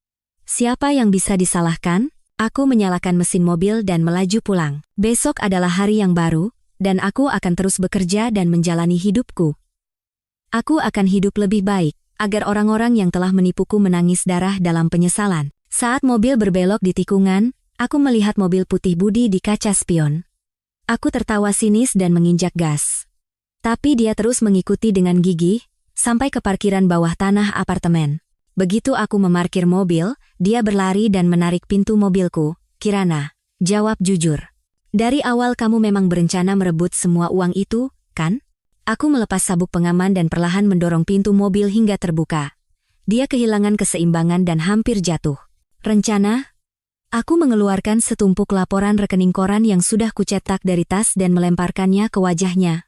Siapa yang bisa disalahkan? Aku menyalakan mesin mobil dan melaju pulang. Besok adalah hari yang baru, dan aku akan terus bekerja dan menjalani hidupku. Aku akan hidup lebih baik, agar orang-orang yang telah menipuku menangis darah dalam penyesalan. Saat mobil berbelok di tikungan, aku melihat mobil putih Budi di kaca spion. Aku tertawa sinis dan menginjak gas. Tapi dia terus mengikuti dengan gigih, sampai ke parkiran bawah tanah apartemen. Begitu aku memarkir mobil, dia berlari dan menarik pintu mobilku. Kirana, jawab jujur. Dari awal kamu memang berencana merebut semua uang itu, kan? Aku melepas sabuk pengaman dan perlahan mendorong pintu mobil hingga terbuka. Dia kehilangan keseimbangan dan hampir jatuh. Rencana? Aku mengeluarkan setumpuk laporan rekening koran yang sudah kucetak dari tas dan melemparkannya ke wajahnya.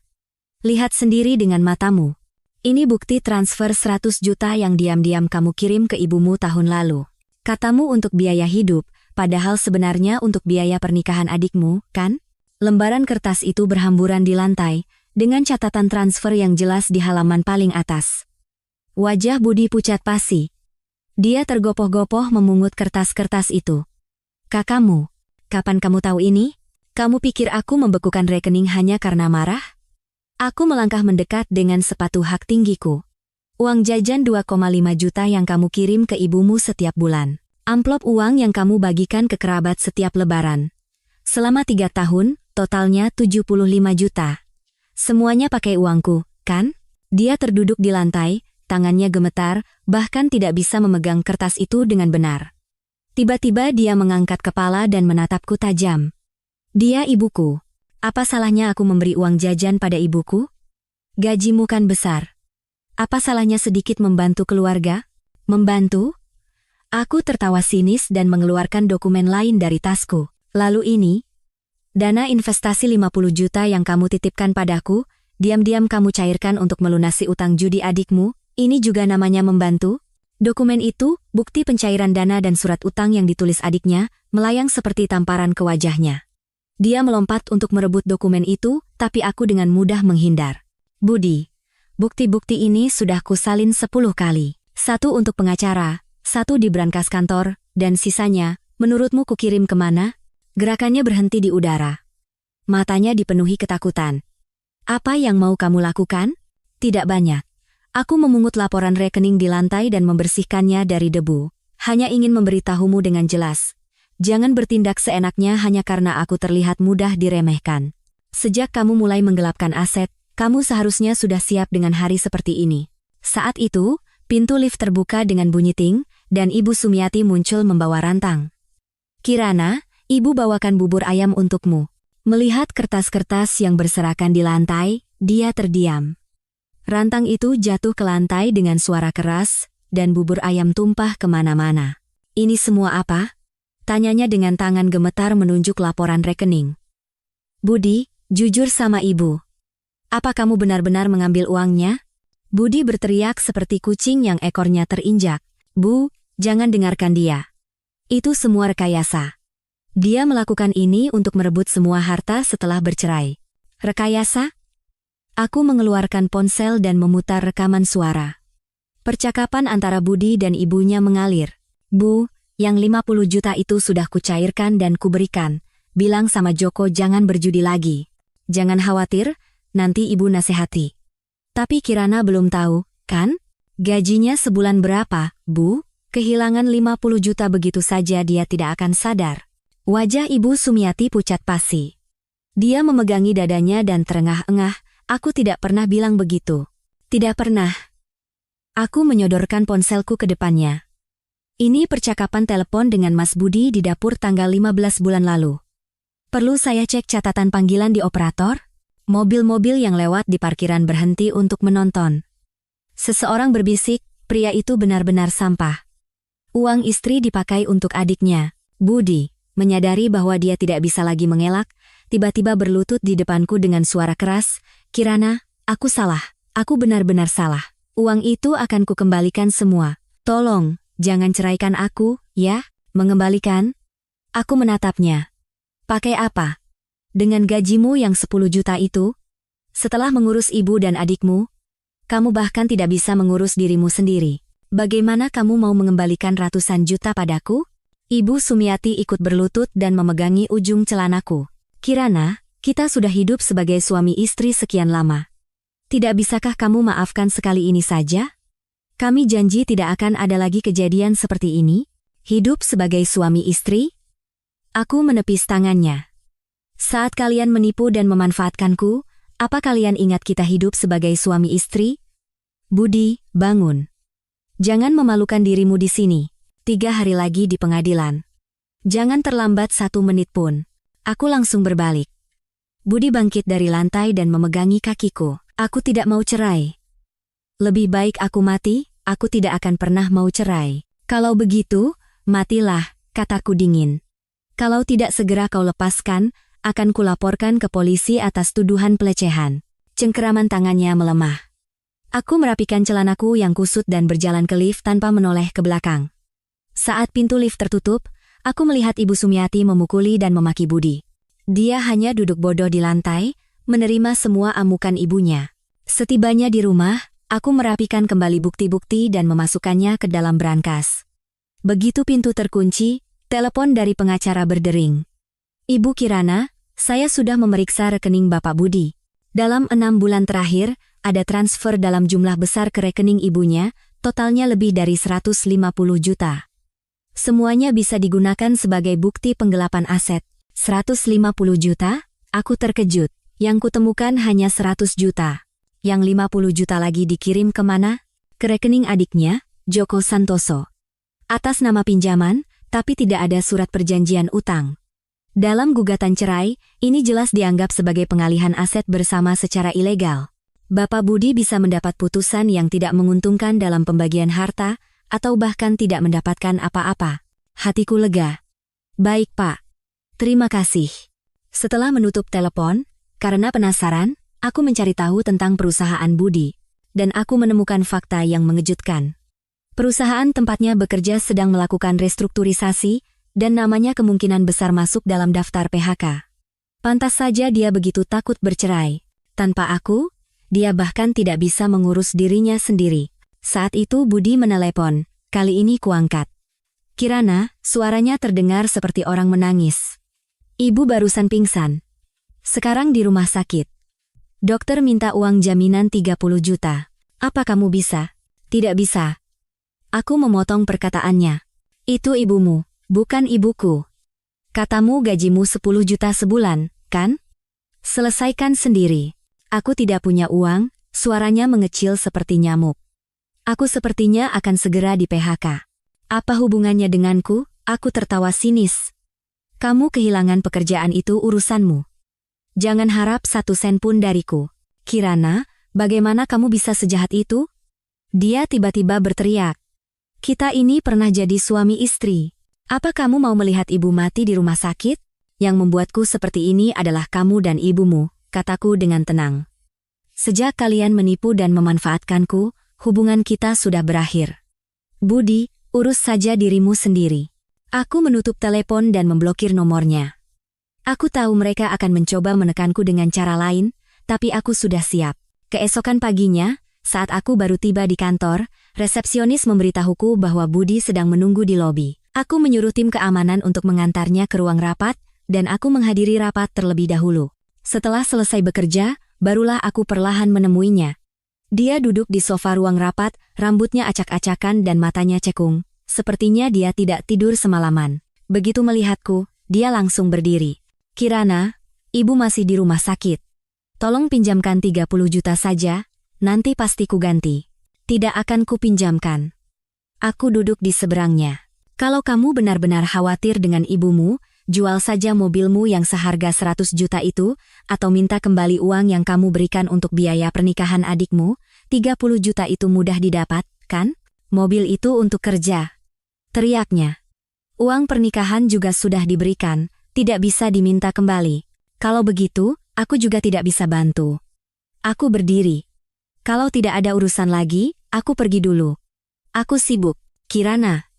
Lihat sendiri dengan matamu. Ini bukti transfer 100 juta yang diam-diam kamu kirim ke ibumu tahun lalu. Katamu untuk biaya hidup, padahal sebenarnya untuk biaya pernikahan adikmu, kan? Lembaran kertas itu berhamburan di lantai, dengan catatan transfer yang jelas di halaman paling atas. Wajah Budi pucat pasi. Dia tergopoh-gopoh memungut kertas-kertas itu. Kakakmu, kapan kamu tahu ini? Kamu pikir aku membekukan rekening hanya karena marah? Aku melangkah mendekat dengan sepatu hak tinggiku. Uang jajan 2,5 juta yang kamu kirim ke ibumu setiap bulan. Amplop uang yang kamu bagikan ke kerabat setiap lebaran. Selama 3 tahun, totalnya 75 juta. Semuanya pakai uangku, kan? Dia terduduk di lantai, tangannya gemetar, bahkan tidak bisa memegang kertas itu dengan benar. Tiba-tiba dia mengangkat kepala dan menatapku tajam. Dia ibuku. Apa salahnya aku memberi uang jajan pada ibuku? Gajimu kan besar. Apa salahnya sedikit membantu keluarga? Membantu? Aku tertawa sinis dan mengeluarkan dokumen lain dari tasku. Lalu ini, dana investasi 50 juta yang kamu titipkan padaku, diam-diam kamu cairkan untuk melunasi utang judi adikmu, ini juga namanya membantu? Dokumen itu, bukti pencairan dana dan surat utang yang ditulis adiknya, melayang seperti tamparan ke wajahnya. Dia melompat untuk merebut dokumen itu, tapi aku dengan mudah menghindar. Budi, bukti-bukti ini sudah kusalin 10 kali. 1 untuk pengacara, 1 di brankas kantor, dan sisanya, menurutmu kukirim kemana? Gerakannya berhenti di udara. Matanya dipenuhi ketakutan. Apa yang mau kamu lakukan? Tidak banyak. Aku memungut laporan rekening di lantai dan membersihkannya dari debu. Hanya ingin memberitahumu dengan jelas. Jangan bertindak seenaknya hanya karena aku terlihat mudah diremehkan. Sejak kamu mulai menggelapkan aset, kamu seharusnya sudah siap dengan hari seperti ini. Saat itu, pintu lift terbuka dengan bunyi ting, dan Ibu Sumiati muncul membawa rantang. Kirana, Ibu bawakan bubur ayam untukmu. Melihat kertas-kertas yang berserakan di lantai, dia terdiam. Rantang itu jatuh ke lantai dengan suara keras, dan bubur ayam tumpah kemana-mana. Ini semua apa? Tanyanya dengan tangan gemetar menunjuk laporan rekening. Budi, jujur sama ibu. Apa kamu benar-benar mengambil uangnya? Budi berteriak seperti kucing yang ekornya terinjak. Bu, jangan dengarkan dia. Itu semua rekayasa. Dia melakukan ini untuk merebut semua harta setelah bercerai. Rekayasa? Aku mengeluarkan ponsel dan memutar rekaman suara. Percakapan antara Budi dan ibunya mengalir. Bu, yang 50 juta itu sudah kucairkan dan kuberikan. Bilang sama Joko jangan berjudi lagi. Jangan khawatir, nanti ibu nasihati. Tapi Kirana belum tahu, kan? Gajinya sebulan berapa, Bu? Kehilangan 50 juta begitu saja dia tidak akan sadar. Wajah Ibu Sumiati pucat pasi. Dia memegangi dadanya dan terengah-engah, aku tidak pernah bilang begitu. Tidak pernah. Aku menyodorkan ponselku ke depannya. Ini percakapan telepon dengan Mas Budi di dapur tanggal 15 bulan lalu. Perlu saya cek catatan panggilan di operator? Mobil-mobil yang lewat di parkiran berhenti untuk menonton. Seseorang berbisik, pria itu benar-benar sampah. Uang istri dipakai untuk adiknya. Budi, menyadari bahwa dia tidak bisa lagi mengelak, tiba-tiba berlutut di depanku dengan suara keras, Kirana, aku salah, aku benar-benar salah. Uang itu akan kukembalikan semua. Tolong, jangan ceraikan aku, ya? Mengembalikan? Aku menatapnya. Pakai apa? Dengan gajimu yang 10 juta itu? Setelah mengurus ibu dan adikmu, kamu bahkan tidak bisa mengurus dirimu sendiri. Bagaimana kamu mau mengembalikan ratusan juta padaku? Ibu Sumiati ikut berlutut dan memegangi ujung celanaku. Kirana, kita sudah hidup sebagai suami istri sekian lama. Tidak bisakah kamu maafkan sekali ini saja? Kami janji tidak akan ada lagi kejadian seperti ini. Hidup sebagai suami istri? Aku menepis tangannya. Saat kalian menipu dan memanfaatkanku, apa kalian ingat kita hidup sebagai suami istri? Budi, bangun. Jangan memalukan dirimu di sini. 3 hari lagi di pengadilan. Jangan terlambat 1 menit pun. Aku langsung berbalik. Budi bangkit dari lantai dan memegangi kakiku. Aku tidak mau cerai. Lebih baik aku mati, aku tidak akan pernah mau cerai. Kalau begitu, matilah, kataku dingin. Kalau tidak segera kau lepaskan, akan kulaporkan ke polisi atas tuduhan pelecehan. Cengkeraman tangannya melemah. Aku merapikan celanaku yang kusut dan berjalan ke lift tanpa menoleh ke belakang. Saat pintu lift tertutup, aku melihat Ibu Sumiati memukuli dan memaki Budi. Dia hanya duduk bodoh di lantai, menerima semua amukan ibunya. Setibanya di rumah, aku merapikan kembali bukti-bukti dan memasukkannya ke dalam brankas. Begitu pintu terkunci, telepon dari pengacara berdering. Ibu Kirana, saya sudah memeriksa rekening Bapak Budi. Dalam 6 bulan terakhir, ada transfer dalam jumlah besar ke rekening ibunya, totalnya lebih dari 150 juta. Semuanya bisa digunakan sebagai bukti penggelapan aset. 150 juta? Aku terkejut. Yang kutemukan hanya 100 juta. Yang 50 juta lagi dikirim kemana? Ke rekening adiknya, Joko Santoso. Atas nama pinjaman, tapi tidak ada surat perjanjian utang. Dalam gugatan cerai, ini jelas dianggap sebagai pengalihan aset bersama secara ilegal. Bapak Budi bisa mendapat putusan yang tidak menguntungkan dalam pembagian harta, atau bahkan tidak mendapatkan apa-apa. Hatiku lega. Baik, Pak. Terima kasih. Setelah menutup telepon, karena penasaran, aku mencari tahu tentang perusahaan Budi. Dan aku menemukan fakta yang mengejutkan. Perusahaan tempatnya bekerja sedang melakukan restrukturisasi, dan namanya kemungkinan besar masuk dalam daftar PHK. Pantas saja dia begitu takut bercerai. Tanpa aku, dia bahkan tidak bisa mengurus dirinya sendiri. Saat itu Budi menelepon, kali ini kuangkat. Kirana, suaranya terdengar seperti orang menangis. Ibu barusan pingsan. Sekarang di rumah sakit. Dokter minta uang jaminan 30 juta. Apa kamu bisa? Tidak bisa. Aku memotong perkataannya. Itu ibumu, bukan ibuku. Katamu gajimu 10 juta sebulan, kan? Selesaikan sendiri. Aku tidak punya uang, suaranya mengecil seperti nyamuk. Aku sepertinya akan segera di PHK. Apa hubungannya denganku? Aku tertawa sinis. Kamu kehilangan pekerjaan itu urusanmu. Jangan harap 1 sen pun dariku. Kirana, bagaimana kamu bisa sejahat itu? Dia tiba-tiba berteriak. Kita ini pernah jadi suami istri. Apa kamu mau melihat ibu mati di rumah sakit? Yang membuatku seperti ini adalah kamu dan ibumu, kataku dengan tenang. Sejak kalian menipu dan memanfaatkanku, hubungan kita sudah berakhir. Budi, urus saja dirimu sendiri. Aku menutup telepon dan memblokir nomornya. Aku tahu mereka akan mencoba menekanku dengan cara lain, tapi aku sudah siap. Keesokan paginya, saat aku baru tiba di kantor, resepsionis memberitahuku bahwa Budi sedang menunggu di lobi. Aku menyuruh tim keamanan untuk mengantarnya ke ruang rapat, dan aku menghadiri rapat terlebih dahulu. Setelah selesai bekerja, barulah aku perlahan menemuinya. Dia duduk di sofa ruang rapat, rambutnya acak-acakan dan matanya cekung. Sepertinya dia tidak tidur semalaman. Begitu melihatku, dia langsung berdiri. Kirana, ibu masih di rumah sakit. Tolong pinjamkan 30 juta saja, nanti pasti ku ganti. Tidak akan ku pinjamkan. Aku duduk di seberangnya. Kalau kamu benar-benar khawatir dengan ibumu, jual saja mobilmu yang seharga 100 juta itu, atau minta kembali uang yang kamu berikan untuk biaya pernikahan adikmu. 30 juta itu mudah didapat, kan? Mobil itu untuk kerja. Teriaknya. Uang pernikahan juga sudah diberikan. Tidak bisa diminta kembali. Kalau begitu, aku juga tidak bisa bantu. Aku berdiri. Kalau tidak ada urusan lagi, aku pergi dulu. Aku sibuk. Kirana.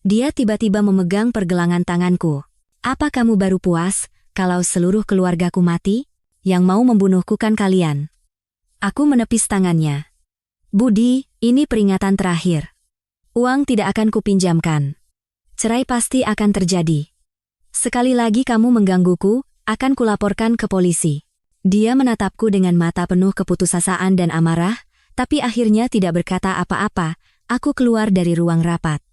Dia tiba-tiba memegang pergelangan tanganku. Apa kamu baru puas, kalau seluruh keluargaku mati? Yang mau membunuhku kan kalian. Aku menepis tangannya. Budi, ini peringatan terakhir. Uang tidak akan kupinjamkan. Cerai pasti akan terjadi. Sekali lagi kamu menggangguku, akan kulaporkan ke polisi. Dia menatapku dengan mata penuh keputusasaan dan amarah, tapi akhirnya tidak berkata apa-apa. Aku keluar dari ruang rapat.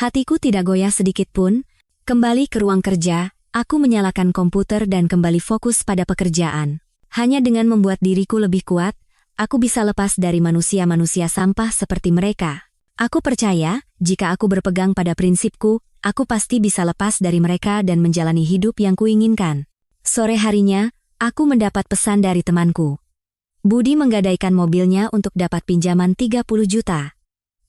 Hatiku tidak goyah sedikit pun. Kembali ke ruang kerja, aku menyalakan komputer dan kembali fokus pada pekerjaan. Hanya dengan membuat diriku lebih kuat, aku bisa lepas dari manusia-manusia sampah seperti mereka. Aku percaya, jika aku berpegang pada prinsipku, aku pasti bisa lepas dari mereka dan menjalani hidup yang kuinginkan. Sore harinya, aku mendapat pesan dari temanku. Budi menggadaikan mobilnya untuk dapat pinjaman 30 juta.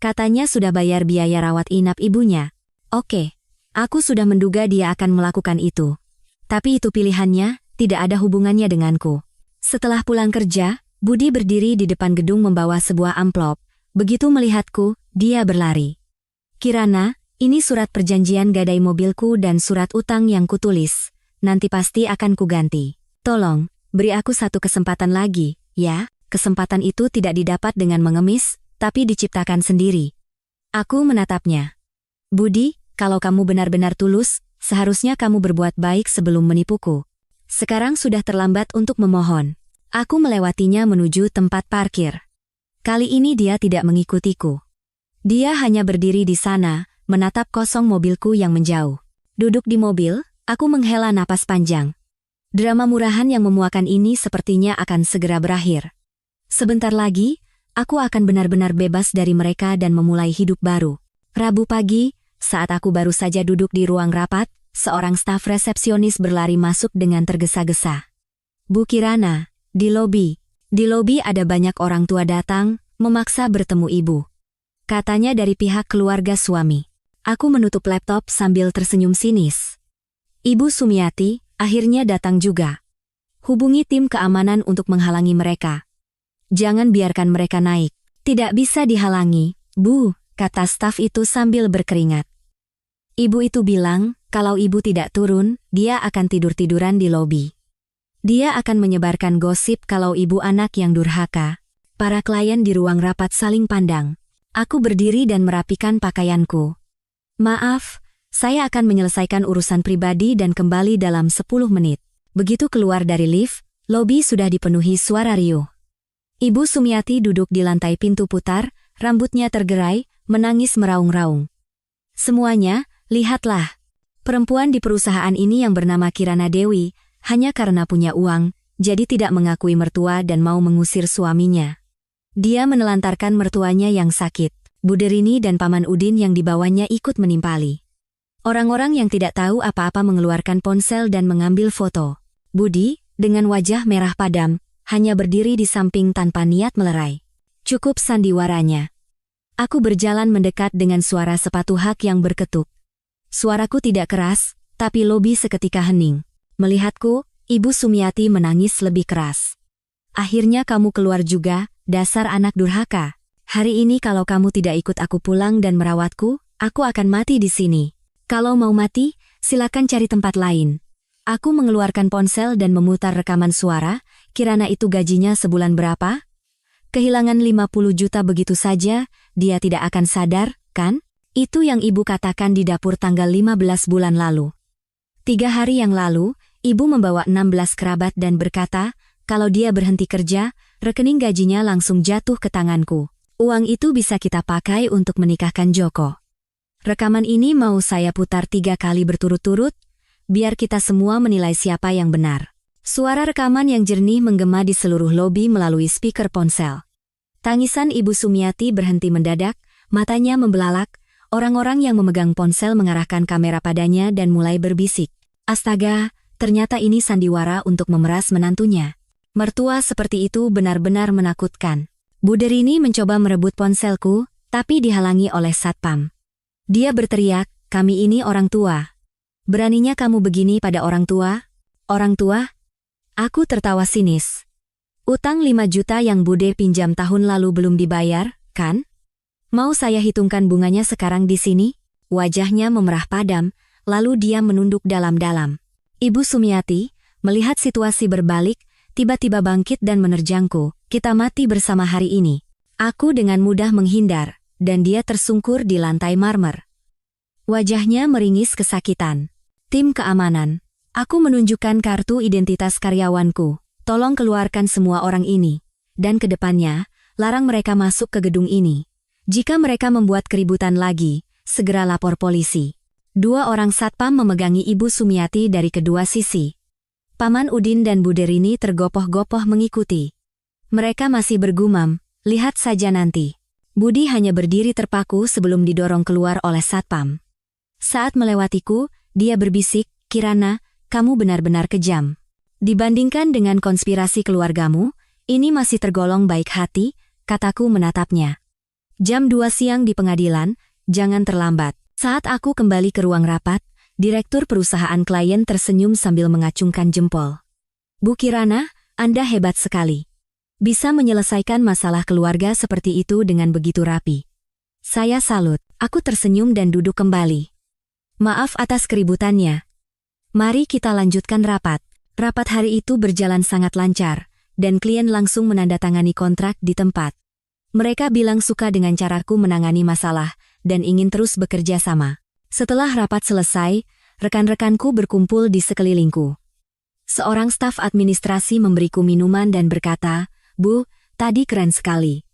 Katanya sudah bayar biaya rawat inap ibunya. Oke, aku sudah menduga dia akan melakukan itu. Tapi itu pilihannya, tidak ada hubungannya denganku. Setelah pulang kerja, Budi berdiri di depan gedung membawa sebuah amplop. Begitu melihatku, dia berlari. Kirana, ini surat perjanjian gadai mobilku dan surat utang yang kutulis. Nanti pasti akan kuganti. Tolong, beri aku 1 kesempatan lagi, ya. Kesempatan itu tidak didapat dengan mengemis, tapi diciptakan sendiri. Aku menatapnya. Budi, kalau kamu benar-benar tulus, seharusnya kamu berbuat baik sebelum menipuku. Sekarang sudah terlambat untuk memohon. Aku melewatinya menuju tempat parkir. Kali ini dia tidak mengikutiku. Dia hanya berdiri di sana, menatap kosong mobilku yang menjauh. Duduk di mobil, aku menghela napas panjang. Drama murahan yang memuakan ini sepertinya akan segera berakhir. Sebentar lagi, aku akan benar-benar bebas dari mereka dan memulai hidup baru. Rabu pagi, saat aku baru saja duduk di ruang rapat, seorang staf resepsionis berlari masuk dengan tergesa-gesa. Bu Kirana, di lobi. Di lobi ada banyak orang tua datang, memaksa bertemu ibu. Katanya dari pihak keluarga suami. Aku menutup laptop sambil tersenyum sinis. Ibu Sumiati akhirnya datang juga. Hubungi tim keamanan untuk menghalangi mereka. Jangan biarkan mereka naik. Tidak bisa dihalangi, Bu, kata staf itu sambil berkeringat. Ibu itu bilang, kalau ibu tidak turun, dia akan tidur-tiduran di lobi. Dia akan menyebarkan gosip kalau ibu anak yang durhaka. Para klien di ruang rapat saling pandang. Aku berdiri dan merapikan pakaianku. Maaf, saya akan menyelesaikan urusan pribadi dan kembali dalam 10 menit. Begitu keluar dari lift, lobi sudah dipenuhi suara riuh. Ibu Sumiati duduk di lantai pintu putar, rambutnya tergerai, menangis meraung-raung. Semuanya, lihatlah. Perempuan di perusahaan ini yang bernama Kirana Dewi, hanya karena punya uang, jadi tidak mengakui mertua dan mau mengusir suaminya. Dia menelantarkan mertuanya yang sakit. Buderini dan Paman Udin yang dibawanya ikut menimpali. Orang-orang yang tidak tahu apa-apa mengeluarkan ponsel dan mengambil foto. Budi, dengan wajah merah padam, hanya berdiri di samping tanpa niat melerai. Cukup sandiwaranya. Aku berjalan mendekat dengan suara sepatu hak yang berketuk. Suaraku tidak keras, tapi lobi seketika hening. Melihatku, Ibu Sumiati menangis lebih keras. Akhirnya kamu keluar juga, dasar anak durhaka. Hari ini kalau kamu tidak ikut aku pulang dan merawatku, aku akan mati di sini. Kalau mau mati, silakan cari tempat lain. Aku mengeluarkan ponsel dan memutar rekaman suara. Kirana itu gajinya sebulan berapa? Kehilangan 50 juta begitu saja, dia tidak akan sadar, kan? Itu yang ibu katakan di dapur tanggal 15 bulan lalu. 3 hari yang lalu, ibu membawa 16 kerabat dan berkata, kalau dia berhenti kerja, rekening gajinya langsung jatuh ke tanganku. Uang itu bisa kita pakai untuk menikahkan Joko. Rekaman ini mau saya putar 3 kali berturut-turut, biar kita semua menilai siapa yang benar. Suara rekaman yang jernih menggema di seluruh lobi melalui speaker ponsel. Tangisan Ibu Sumiati berhenti mendadak, matanya membelalak, orang-orang yang memegang ponsel mengarahkan kamera padanya dan mulai berbisik. Astaga, ternyata ini sandiwara untuk memeras menantunya. Mertua seperti itu benar-benar menakutkan. Buderini mencoba merebut ponselku, tapi dihalangi oleh satpam. Dia berteriak, kami ini orang tua. Beraninya kamu begini pada orang tua? Orang tua? Aku tertawa sinis. Utang 5 juta yang Bude pinjam tahun lalu belum dibayar, kan? Mau saya hitungkan bunganya sekarang di sini? Wajahnya memerah padam, lalu dia menunduk dalam-dalam. Ibu Sumiati, melihat situasi berbalik, tiba-tiba bangkit dan menerjangku. Kita mati bersama hari ini. Aku dengan mudah menghindar, dan dia tersungkur di lantai marmer. Wajahnya meringis kesakitan. Tim keamanan. Aku menunjukkan kartu identitas karyawanku. Tolong keluarkan semua orang ini. Dan ke depannya, larang mereka masuk ke gedung ini. Jika mereka membuat keributan lagi, segera lapor polisi. 2 orang satpam memegangi Ibu Sumiati dari kedua sisi. Paman Udin dan Buderini tergopoh-gopoh mengikuti. Mereka masih bergumam, lihat saja nanti. Budi hanya berdiri terpaku sebelum didorong keluar oleh satpam. Saat melewatiku, dia berbisik, Kirana, kamu benar-benar kejam. Dibandingkan dengan konspirasi keluargamu, ini masih tergolong baik hati, kataku menatapnya. Jam 2 siang di pengadilan, jangan terlambat. Saat aku kembali ke ruang rapat, direktur perusahaan klien tersenyum sambil mengacungkan jempol. Bu Kirana, Anda hebat sekali. Bisa menyelesaikan masalah keluarga seperti itu dengan begitu rapi. Saya salut. Aku tersenyum dan duduk kembali. Maaf atas keributannya. Mari kita lanjutkan rapat. Rapat hari itu berjalan sangat lancar, dan klien langsung menandatangani kontrak di tempat. Mereka bilang suka dengan caraku menangani masalah, dan ingin terus bekerja sama. Setelah rapat selesai, rekan-rekanku berkumpul di sekelilingku. Seorang staf administrasi memberiku minuman dan berkata, Bu, tadi keren sekali.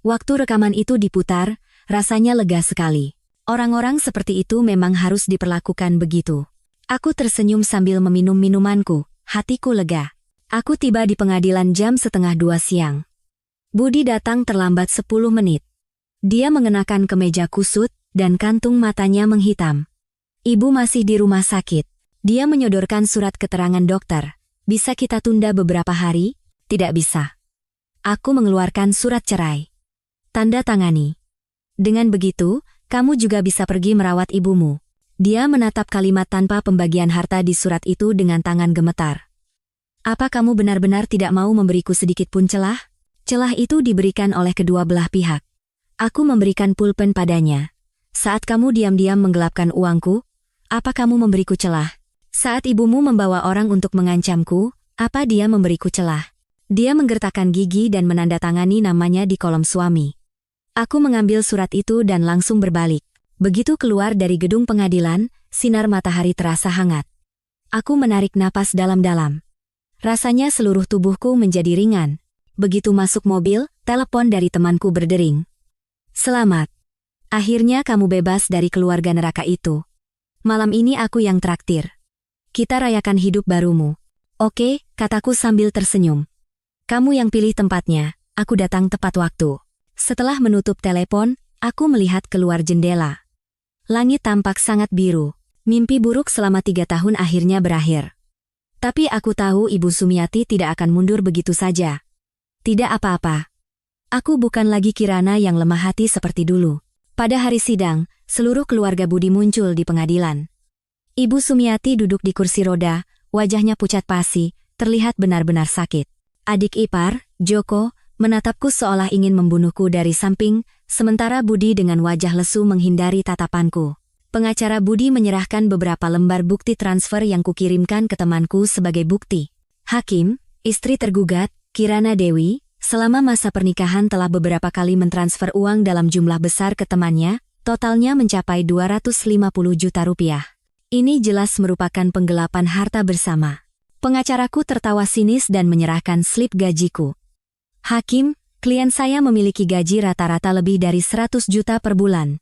Waktu rekaman itu diputar, rasanya lega sekali. Orang-orang seperti itu memang harus diperlakukan begitu. Aku tersenyum sambil meminum minumanku. hatiku lega. Aku tiba di pengadilan jam 1:30 siang. Budi datang terlambat 10 menit. Dia mengenakan kemeja kusut dan kantung matanya menghitam. Ibu masih di rumah sakit. Dia menyodorkan surat keterangan dokter. Bisa kita tunda beberapa hari? Tidak bisa. Aku mengeluarkan surat cerai. Tanda tangani. Dengan begitu, kamu juga bisa pergi merawat ibumu. Dia menatap kalimat tanpa pembagian harta di surat itu dengan tangan gemetar. Apa kamu benar-benar tidak mau memberiku sedikit pun celah? Celah itu diberikan oleh kedua belah pihak. Aku memberikan pulpen padanya. Saat kamu diam-diam menggelapkan uangku, apa kamu memberiku celah? Saat ibumu membawa orang untuk mengancamku, apa dia memberiku celah? Dia menggertakkan gigi dan menandatangani namanya di kolom suami. Aku mengambil surat itu dan langsung berbalik. Begitu keluar dari gedung pengadilan, sinar matahari terasa hangat. Aku menarik napas dalam-dalam. Rasanya seluruh tubuhku menjadi ringan. Begitu masuk mobil, telepon dari temanku berdering. Selamat. Akhirnya kamu bebas dari keluarga neraka itu. Malam ini aku yang traktir. Kita rayakan hidup barumu. Oke, kataku sambil tersenyum. Kamu yang pilih tempatnya, aku datang tepat waktu. Setelah menutup telepon, aku melihat keluar jendela. Langit tampak sangat biru. Mimpi buruk selama 3 tahun akhirnya berakhir. Tapi aku tahu Ibu Sumiati tidak akan mundur begitu saja. Tidak apa-apa. Aku bukan lagi Kirana yang lemah hati seperti dulu. Pada hari sidang, seluruh keluarga Budi muncul di pengadilan. Ibu Sumiati duduk di kursi roda, wajahnya pucat pasi, terlihat benar-benar sakit. Adik ipar, Joko, menatapku seolah ingin membunuhku dari samping, sementara Budi dengan wajah lesu menghindari tatapanku. Pengacara Budi menyerahkan beberapa lembar bukti transfer yang kukirimkan ke temanku sebagai bukti. Hakim, istri tergugat, Kirana Dewi, selama masa pernikahan telah beberapa kali mentransfer uang dalam jumlah besar ke temannya, totalnya mencapai 250 juta rupiah. Ini jelas merupakan penggelapan harta bersama. Pengacaraku tertawa sinis dan menyerahkan slip gajiku. Hakim, klien saya memiliki gaji rata-rata lebih dari 100 juta per bulan.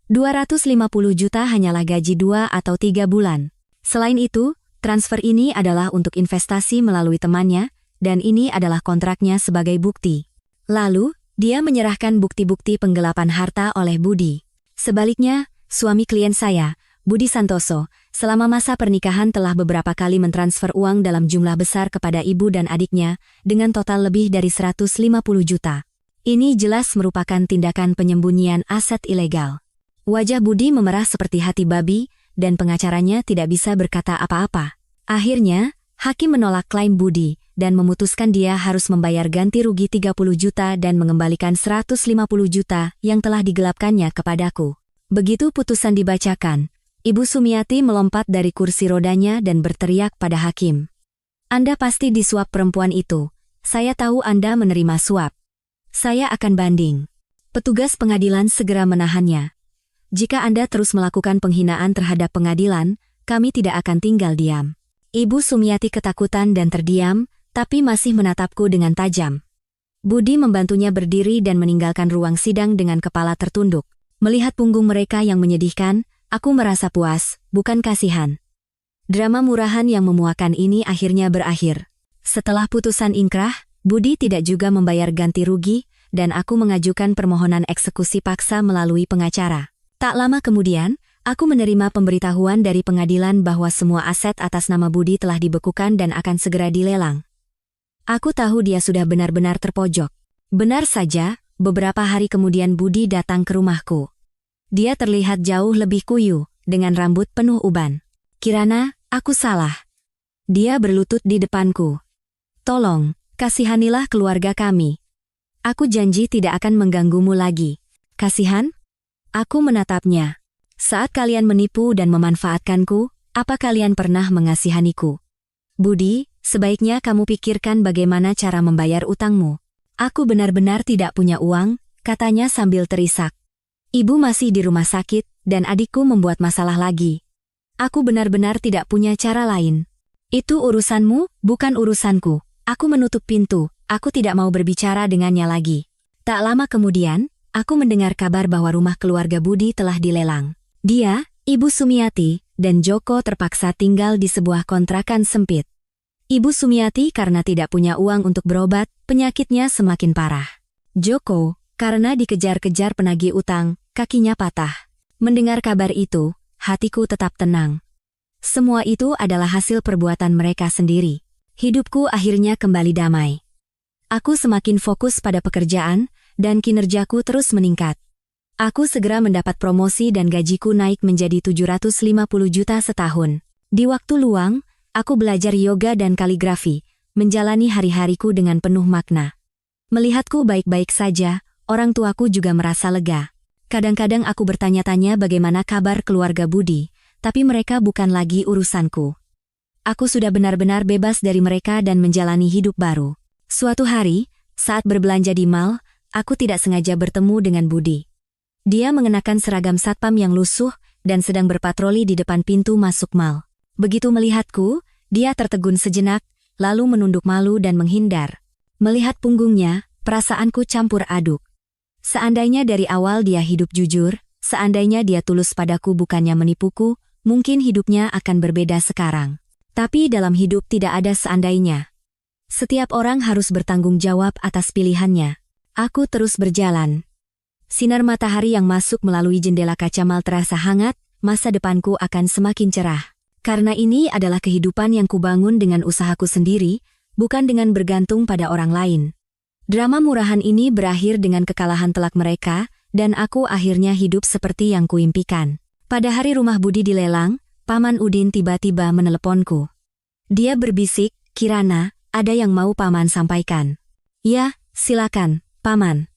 250 juta hanyalah gaji 2 atau 3 bulan. Selain itu, transfer ini adalah untuk investasi melalui temannya, dan ini adalah kontraknya sebagai bukti. Lalu, dia menyerahkan bukti-bukti penggelapan harta oleh Budi. Sebaliknya, suami klien saya, Budi Santoso, selama masa pernikahan telah beberapa kali mentransfer uang dalam jumlah besar kepada ibu dan adiknya, dengan total lebih dari 150 juta. Ini jelas merupakan tindakan penyembunyian aset ilegal. Wajah Budi memerah seperti hati babi, dan pengacaranya tidak bisa berkata apa-apa. Akhirnya, hakim menolak klaim Budi, dan memutuskan dia harus membayar ganti rugi 30 juta dan mengembalikan 150 juta yang telah digelapkannya kepadaku. Begitu putusan dibacakan, Ibu Sumiati melompat dari kursi rodanya dan berteriak pada hakim. Anda pasti disuap perempuan itu. Saya tahu Anda menerima suap. Saya akan banding. Petugas pengadilan segera menahannya. Jika Anda terus melakukan penghinaan terhadap pengadilan, kami tidak akan tinggal diam. Ibu Sumiati ketakutan dan terdiam, tapi masih menatapku dengan tajam. Budi membantunya berdiri dan meninggalkan ruang sidang dengan kepala tertunduk. Melihat punggung mereka yang menyedihkan, aku merasa puas, bukan kasihan. Drama murahan yang memuakan ini akhirnya berakhir. Setelah putusan ingkrah, Budi tidak juga membayar ganti rugi, dan aku mengajukan permohonan eksekusi paksa melalui pengacara. Tak lama kemudian, aku menerima pemberitahuan dari pengadilan bahwa semua aset atas nama Budi telah dibekukan dan akan segera dilelang. Aku tahu dia sudah benar-benar terpojok. Benar saja, beberapa hari kemudian Budi datang ke rumahku. Dia terlihat jauh lebih kuyu, dengan rambut penuh uban. Kirana, aku salah. Dia berlutut di depanku. Tolong, kasihanilah keluarga kami. Aku janji tidak akan mengganggumu lagi. Kasihan? Aku menatapnya. Saat kalian menipu dan memanfaatkanku, apa kalian pernah mengasihaniku? Budi, sebaiknya kamu pikirkan bagaimana cara membayar utangmu. Aku benar-benar tidak punya uang, katanya sambil terisak. Ibu masih di rumah sakit, dan adikku membuat masalah lagi. Aku benar-benar tidak punya cara lain. Itu urusanmu, bukan urusanku. Aku menutup pintu, aku tidak mau berbicara dengannya lagi. Tak lama kemudian, aku mendengar kabar bahwa rumah keluarga Budi telah dilelang. Dia, Ibu Sumiati, dan Joko terpaksa tinggal di sebuah kontrakan sempit. Ibu Sumiati karena tidak punya uang untuk berobat, penyakitnya semakin parah. Joko, karena dikejar-kejar penagih utang, kakinya patah. Mendengar kabar itu, hatiku tetap tenang. Semua itu adalah hasil perbuatan mereka sendiri. Hidupku akhirnya kembali damai. Aku semakin fokus pada pekerjaan, dan kinerjaku terus meningkat. Aku segera mendapat promosi dan gajiku naik menjadi 750 juta setahun. Di waktu luang, aku belajar yoga dan kaligrafi, menjalani hari-hariku dengan penuh makna. Melihatku baik-baik saja, orang tuaku juga merasa lega. Kadang-kadang aku bertanya-tanya bagaimana kabar keluarga Budi, tapi mereka bukan lagi urusanku. Aku sudah benar-benar bebas dari mereka dan menjalani hidup baru. Suatu hari, saat berbelanja di mall, aku tidak sengaja bertemu dengan Budi. Dia mengenakan seragam satpam yang lusuh dan sedang berpatroli di depan pintu masuk mall. Begitu melihatku, dia tertegun sejenak, lalu menunduk malu dan menghindar. Melihat punggungnya, perasaanku campur aduk. Seandainya dari awal dia hidup jujur, seandainya dia tulus padaku bukannya menipuku, mungkin hidupnya akan berbeda sekarang. Tapi dalam hidup tidak ada seandainya. Setiap orang harus bertanggung jawab atas pilihannya. Aku terus berjalan. Sinar matahari yang masuk melalui jendela kaca mal terasa hangat, masa depanku akan semakin cerah. Karena ini adalah kehidupan yang kubangun dengan usahaku sendiri, bukan dengan bergantung pada orang lain. Drama murahan ini berakhir dengan kekalahan telak mereka, dan aku akhirnya hidup seperti yang kuimpikan. Pada hari rumah Budi dilelang, Paman Udin tiba-tiba meneleponku. Dia berbisik, "Kirana, ada yang mau Paman sampaikan." "Ya, silakan, Paman."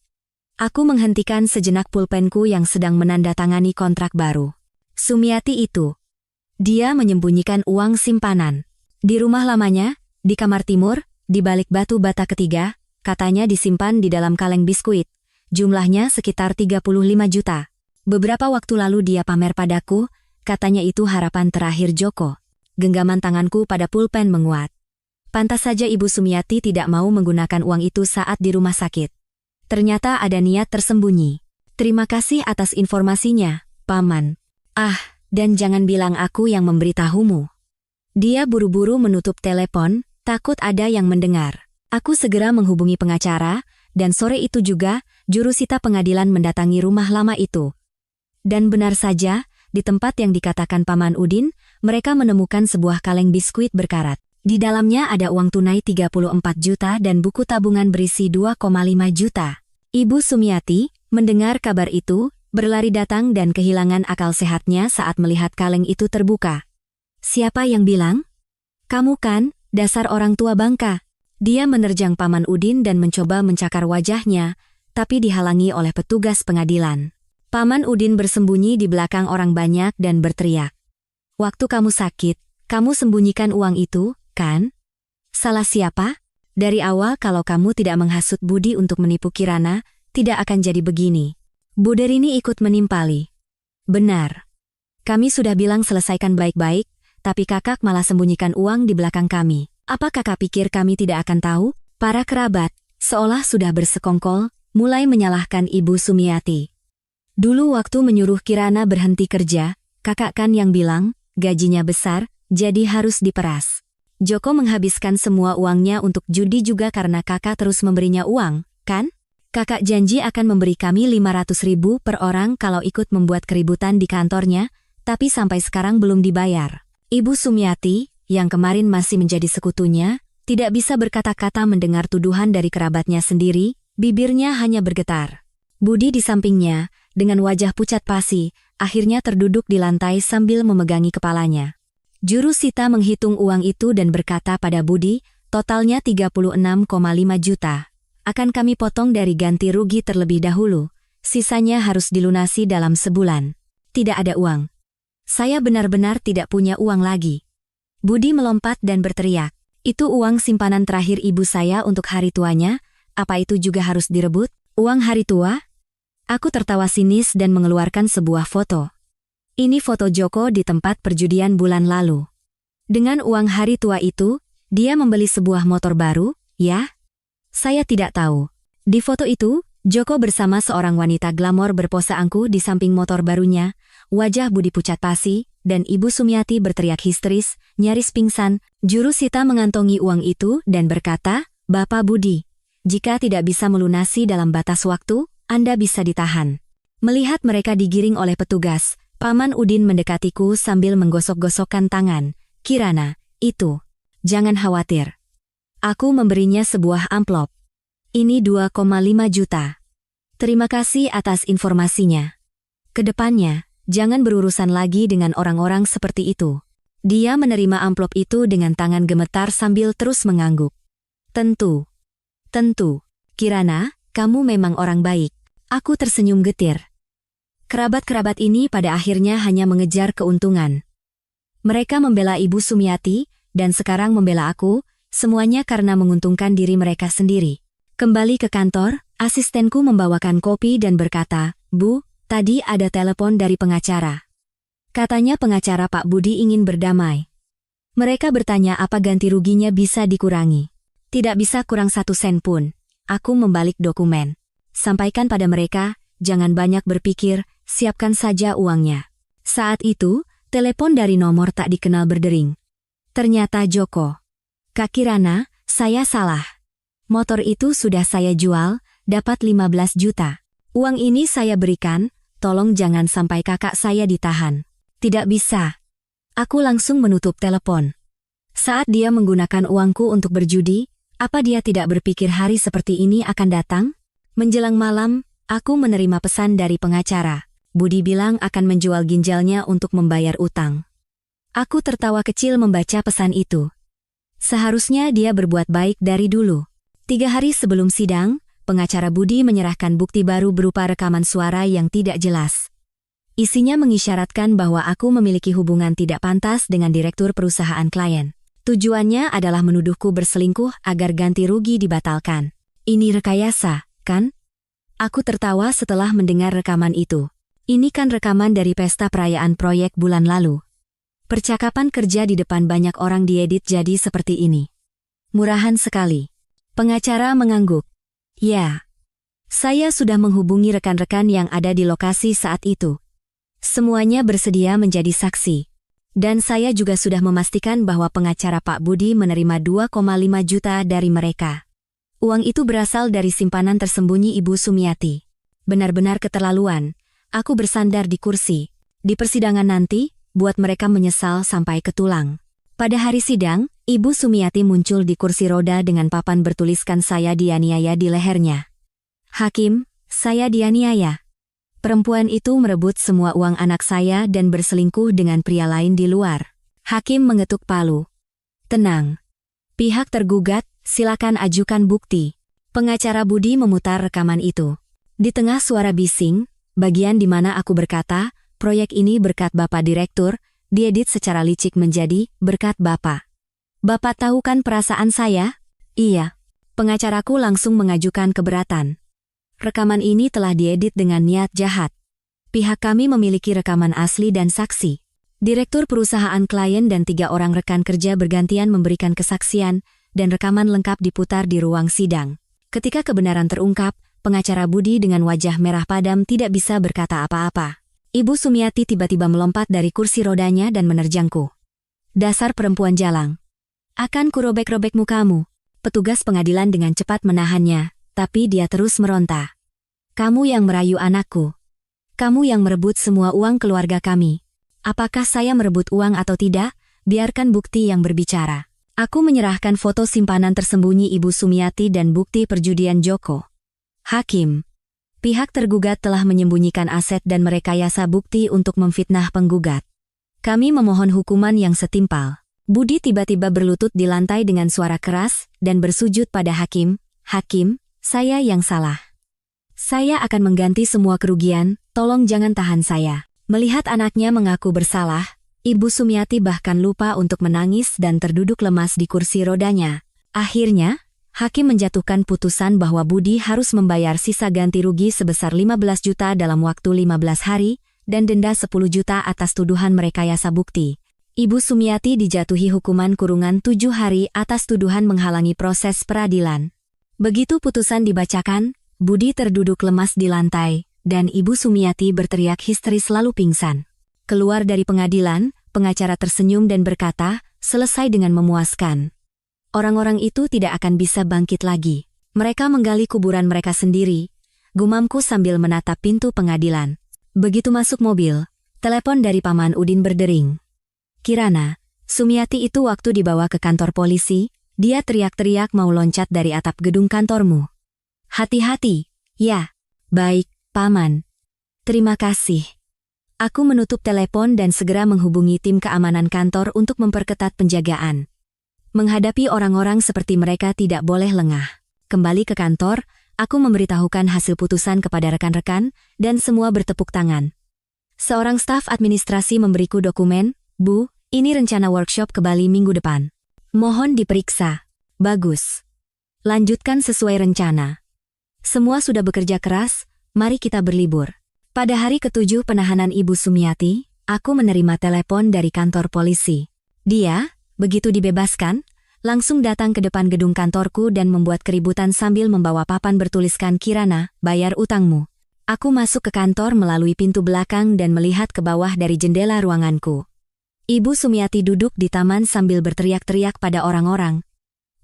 Aku menghentikan sejenak pulpenku yang sedang menandatangani kontrak baru. Sumiati itu. Dia menyembunyikan uang simpanan. Di rumah lamanya, di kamar timur, di balik batu bata ketiga, katanya disimpan di dalam kaleng biskuit. Jumlahnya sekitar 35 juta. Beberapa waktu lalu dia pamer padaku, katanya itu harapan terakhir Joko. Genggaman tanganku pada pulpen menguat. Pantas saja Ibu Sumiati tidak mau menggunakan uang itu saat di rumah sakit. Ternyata ada niat tersembunyi. Terima kasih atas informasinya, Paman. Dan jangan bilang aku yang memberitahumu. Dia buru-buru menutup telepon, takut ada yang mendengar. Aku segera menghubungi pengacara, dan sore itu juga, jurusita pengadilan mendatangi rumah lama itu. Dan benar saja, di tempat yang dikatakan Paman Udin, mereka menemukan sebuah kaleng biskuit berkarat. Di dalamnya ada uang tunai 34 juta dan buku tabungan berisi 2,5 juta. Ibu Sumiati, mendengar kabar itu, berlari datang dan kehilangan akal sehatnya saat melihat kaleng itu terbuka. "Siapa yang bilang? Kamu kan, dasar orang tua bangka." Dia menerjang Paman Udin dan mencoba mencakar wajahnya, tapi dihalangi oleh petugas pengadilan. Paman Udin bersembunyi di belakang orang banyak dan berteriak. "Waktu kamu sakit, kamu sembunyikan uang itu, kan? Salah siapa? Dari awal kalau kamu tidak menghasut Budi untuk menipu Kirana, tidak akan jadi begini." Buderini ikut menimpali. "Benar. Kami sudah bilang selesaikan baik-baik, tapi kakak malah sembunyikan uang di belakang kami. Apa kakak pikir kami tidak akan tahu?" Para kerabat, seolah sudah bersekongkol, mulai menyalahkan Ibu Sumiati. "Dulu waktu menyuruh Kirana berhenti kerja, kakak kan yang bilang, gajinya besar, jadi harus diperas. Joko menghabiskan semua uangnya untuk judi juga karena kakak terus memberinya uang, kan? Kakak janji akan memberi kami 500 ribu per orang kalau ikut membuat keributan di kantornya, tapi sampai sekarang belum dibayar." Ibu Sumiati, yang kemarin masih menjadi sekutunya, tidak bisa berkata-kata mendengar tuduhan dari kerabatnya sendiri, bibirnya hanya bergetar. Budi di sampingnya, dengan wajah pucat pasi, akhirnya terduduk di lantai sambil memegangi kepalanya. Jurusita menghitung uang itu dan berkata pada Budi, "Totalnya 36,5 juta. Akan kami potong dari ganti rugi terlebih dahulu, sisanya harus dilunasi dalam sebulan." "Tidak ada uang. Saya benar-benar tidak punya uang lagi." Budi melompat dan berteriak, "Itu uang simpanan terakhir ibu saya untuk hari tuanya, apa itu juga harus direbut? Uang hari tua?" Aku tertawa sinis dan mengeluarkan sebuah foto. Ini foto Joko di tempat perjudian bulan lalu. Dengan uang hari tua itu, dia membeli sebuah motor baru, ya? Saya tidak tahu. Di foto itu, Joko bersama seorang wanita glamor berpose angkuh di samping motor barunya, wajah Budi pucat pasi, dan Ibu Sumiati berteriak histeris, nyaris pingsan. Juru sita mengantongi uang itu dan berkata, "Bapak Budi, jika tidak bisa melunasi dalam batas waktu, Anda bisa ditahan." Melihat mereka digiring oleh petugas, Paman Udin mendekatiku sambil menggosok-gosokkan tangan. "Kirana, itu. Jangan khawatir. Aku memberinya sebuah amplop. Ini 2,5 juta. Terima kasih atas informasinya. Kedepannya, jangan berurusan lagi dengan orang-orang seperti itu." Dia menerima amplop itu dengan tangan gemetar sambil terus mengangguk. Tentu. Kirana, kamu memang orang baik." Aku tersenyum getir. Kerabat-kerabat ini pada akhirnya hanya mengejar keuntungan. Mereka membela Ibu Sumiati, dan sekarang membela aku, semuanya karena menguntungkan diri mereka sendiri. Kembali ke kantor, asistenku membawakan kopi dan berkata, "Bu, tadi ada telepon dari pengacara. Katanya pengacara Pak Budi ingin berdamai. Mereka bertanya apa ganti ruginya bisa dikurangi. Tidak bisa kurang 1 sen pun." Aku membalik dokumen. "Sampaikan pada mereka, jangan banyak berpikir, siapkan saja uangnya." Saat itu, telepon dari nomor tak dikenal berdering. Ternyata Joko. "Kak Kirana, saya salah. Motor itu sudah saya jual, dapat 15 juta. Uang ini saya berikan, tolong jangan sampai kakak saya ditahan." "Tidak bisa." Aku langsung menutup telepon. Saat dia menggunakan uangku untuk berjudi, apa dia tidak berpikir hari seperti ini akan datang? Menjelang malam, aku menerima pesan dari pengacara. Budi bilang akan menjual ginjalnya untuk membayar utang. Aku tertawa kecil membaca pesan itu. Seharusnya dia berbuat baik dari dulu. 3 hari sebelum sidang, pengacara Budi menyerahkan bukti baru berupa rekaman suara yang tidak jelas. Isinya mengisyaratkan bahwa aku memiliki hubungan tidak pantas dengan direktur perusahaan klien. Tujuannya adalah menuduhku berselingkuh agar ganti rugi dibatalkan. Ini rekayasa, kan? Aku tertawa setelah mendengar rekaman itu. Ini kan rekaman dari pesta perayaan proyek bulan lalu. Percakapan kerja di depan banyak orang diedit jadi seperti ini. Murahan sekali. Pengacara mengangguk. "Ya. Saya sudah menghubungi rekan-rekan yang ada di lokasi saat itu. Semuanya bersedia menjadi saksi. Dan saya juga sudah memastikan bahwa pengacara Pak Budi menerima 2,5 juta dari mereka. Uang itu berasal dari simpanan tersembunyi Ibu Sumiati. Benar-benar keterlaluan." Aku bersandar di kursi. Di persidangan nanti, buat mereka menyesal sampai ke tulang. Pada hari sidang, Ibu Sumiati muncul di kursi roda dengan papan bertuliskan "Saya dianiaya" di lehernya. "Hakim, saya dianiaya. Perempuan itu merebut semua uang anak saya dan berselingkuh dengan pria lain di luar." Hakim mengetuk palu. "Tenang. Pihak tergugat, silakan ajukan bukti." Pengacara Budi memutar rekaman itu. Di tengah suara bising, bagian di mana aku berkata, "Proyek ini berkat Bapak Direktur," diedit secara licik menjadi, "berkat Bapak." "Bapak tahu kan perasaan saya?" "Iya." Pengacaraku langsung mengajukan keberatan. Rekaman ini telah diedit dengan niat jahat. Pihak kami memiliki rekaman asli dan saksi. Direktur perusahaan klien dan 3 orang rekan kerja bergantian memberikan kesaksian, dan rekaman lengkap diputar di ruang sidang. Ketika kebenaran terungkap, pengacara Budi dengan wajah merah padam tidak bisa berkata apa-apa. Ibu Sumiati tiba-tiba melompat dari kursi rodanya dan menerjangku. "Dasar perempuan jalang. Akan kurobek-robek mukamu." Petugas pengadilan dengan cepat menahannya, tapi dia terus meronta. "Kamu yang merayu anakku. Kamu yang merebut semua uang keluarga kami. Apakah saya merebut uang atau tidak? Biarkan bukti yang berbicara." Aku menyerahkan foto simpanan tersembunyi Ibu Sumiati dan bukti perjudian Joko. "Hakim, pihak tergugat telah menyembunyikan aset dan merekayasa bukti untuk memfitnah penggugat. Kami memohon hukuman yang setimpal." Budi tiba-tiba berlutut di lantai dengan suara keras dan bersujud pada hakim. "Hakim, saya yang salah. Saya akan mengganti semua kerugian, tolong jangan tahan saya." Melihat anaknya mengaku bersalah, Ibu Sumiati bahkan lupa untuk menangis dan terduduk lemas di kursi rodanya. Akhirnya, hakim menjatuhkan putusan bahwa Budi harus membayar sisa ganti rugi sebesar 15 juta dalam waktu 15 hari, dan denda 10 juta atas tuduhan merekayasa bukti. Ibu Sumiati dijatuhi hukuman kurungan 7 hari atas tuduhan menghalangi proses peradilan. Begitu putusan dibacakan, Budi terduduk lemas di lantai, dan Ibu Sumiati berteriak histeris lalu pingsan. Keluar dari pengadilan, pengacara tersenyum dan berkata, selesai dengan memuaskan. Orang-orang itu tidak akan bisa bangkit lagi. Mereka menggali kuburan mereka sendiri, gumamku sambil menatap pintu pengadilan. Begitu masuk mobil, telepon dari Paman Udin berdering. Kirana, Sumiati itu waktu dibawa ke kantor polisi, dia teriak-teriak mau loncat dari atap gedung kantormu. Hati-hati, ya. Baik, Paman. Terima kasih. Aku menutup telepon dan segera menghubungi tim keamanan kantor untuk memperketat penjagaan. Menghadapi orang-orang seperti mereka tidak boleh lengah. Kembali ke kantor, aku memberitahukan hasil putusan kepada rekan-rekan, dan semua bertepuk tangan. Seorang staf administrasi memberiku dokumen, Bu, ini rencana workshop ke Bali minggu depan. Mohon diperiksa. Bagus. Lanjutkan sesuai rencana. Semua sudah bekerja keras, mari kita berlibur. Pada hari ke-7 penahanan Ibu Sumiati, aku menerima telepon dari kantor polisi. Dia, begitu dibebaskan, langsung datang ke depan gedung kantorku dan membuat keributan sambil membawa papan bertuliskan Kirana, bayar utangmu. Aku masuk ke kantor melalui pintu belakang dan melihat ke bawah dari jendela ruanganku. Ibu Sumiati duduk di taman sambil berteriak-teriak pada orang-orang.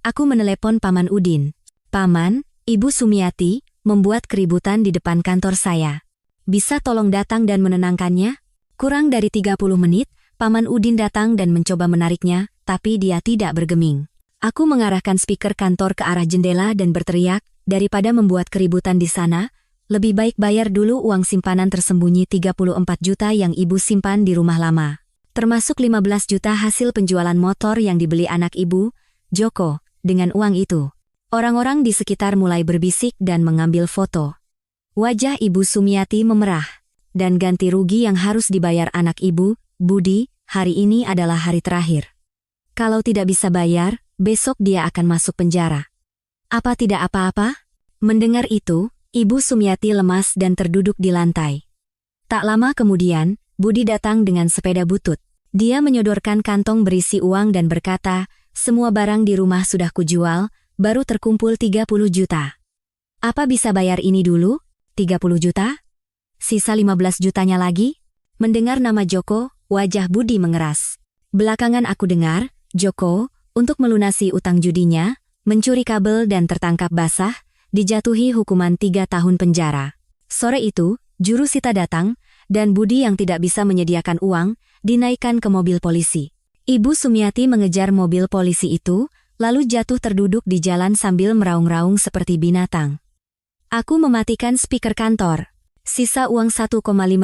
Aku menelepon Paman Udin. Paman, Ibu Sumiati membuat keributan di depan kantor saya. Bisa tolong datang dan menenangkannya? Kurang dari 30 menit, Paman Udin datang dan mencoba menariknya, tapi dia tidak bergeming. Aku mengarahkan speaker kantor ke arah jendela dan berteriak, daripada membuat keributan di sana, lebih baik bayar dulu uang simpanan tersembunyi 34 juta yang ibu simpan di rumah lama. Termasuk 15 juta hasil penjualan motor yang dibeli anak ibu, Joko, dengan uang itu. Orang-orang di sekitar mulai berbisik dan mengambil foto. Wajah Ibu Sumiati memerah, dan ganti rugi yang harus dibayar anak ibu, Budi, hari ini adalah hari terakhir. Kalau tidak bisa bayar, besok dia akan masuk penjara. Apa tidak apa-apa? Mendengar itu, Ibu Sumiati lemas dan terduduk di lantai. Tak lama kemudian, Budi datang dengan sepeda butut. Dia menyodorkan kantong berisi uang dan berkata, semua barang di rumah sudah kujual, baru terkumpul 30 juta. Apa bisa bayar ini dulu? 30 juta? Sisa 15 jutanya lagi? Mendengar nama Joko, wajah Budi mengeras. Belakangan aku dengar, Joko, untuk melunasi utang judinya, mencuri kabel dan tertangkap basah, dijatuhi hukuman 3 tahun penjara. Sore itu, juru sita datang, dan Budi yang tidak bisa menyediakan uang, dinaikkan ke mobil polisi. Ibu Sumiati mengejar mobil polisi itu, lalu jatuh terduduk di jalan sambil meraung-raung seperti binatang. Aku mematikan speaker kantor. Sisa uang 1,5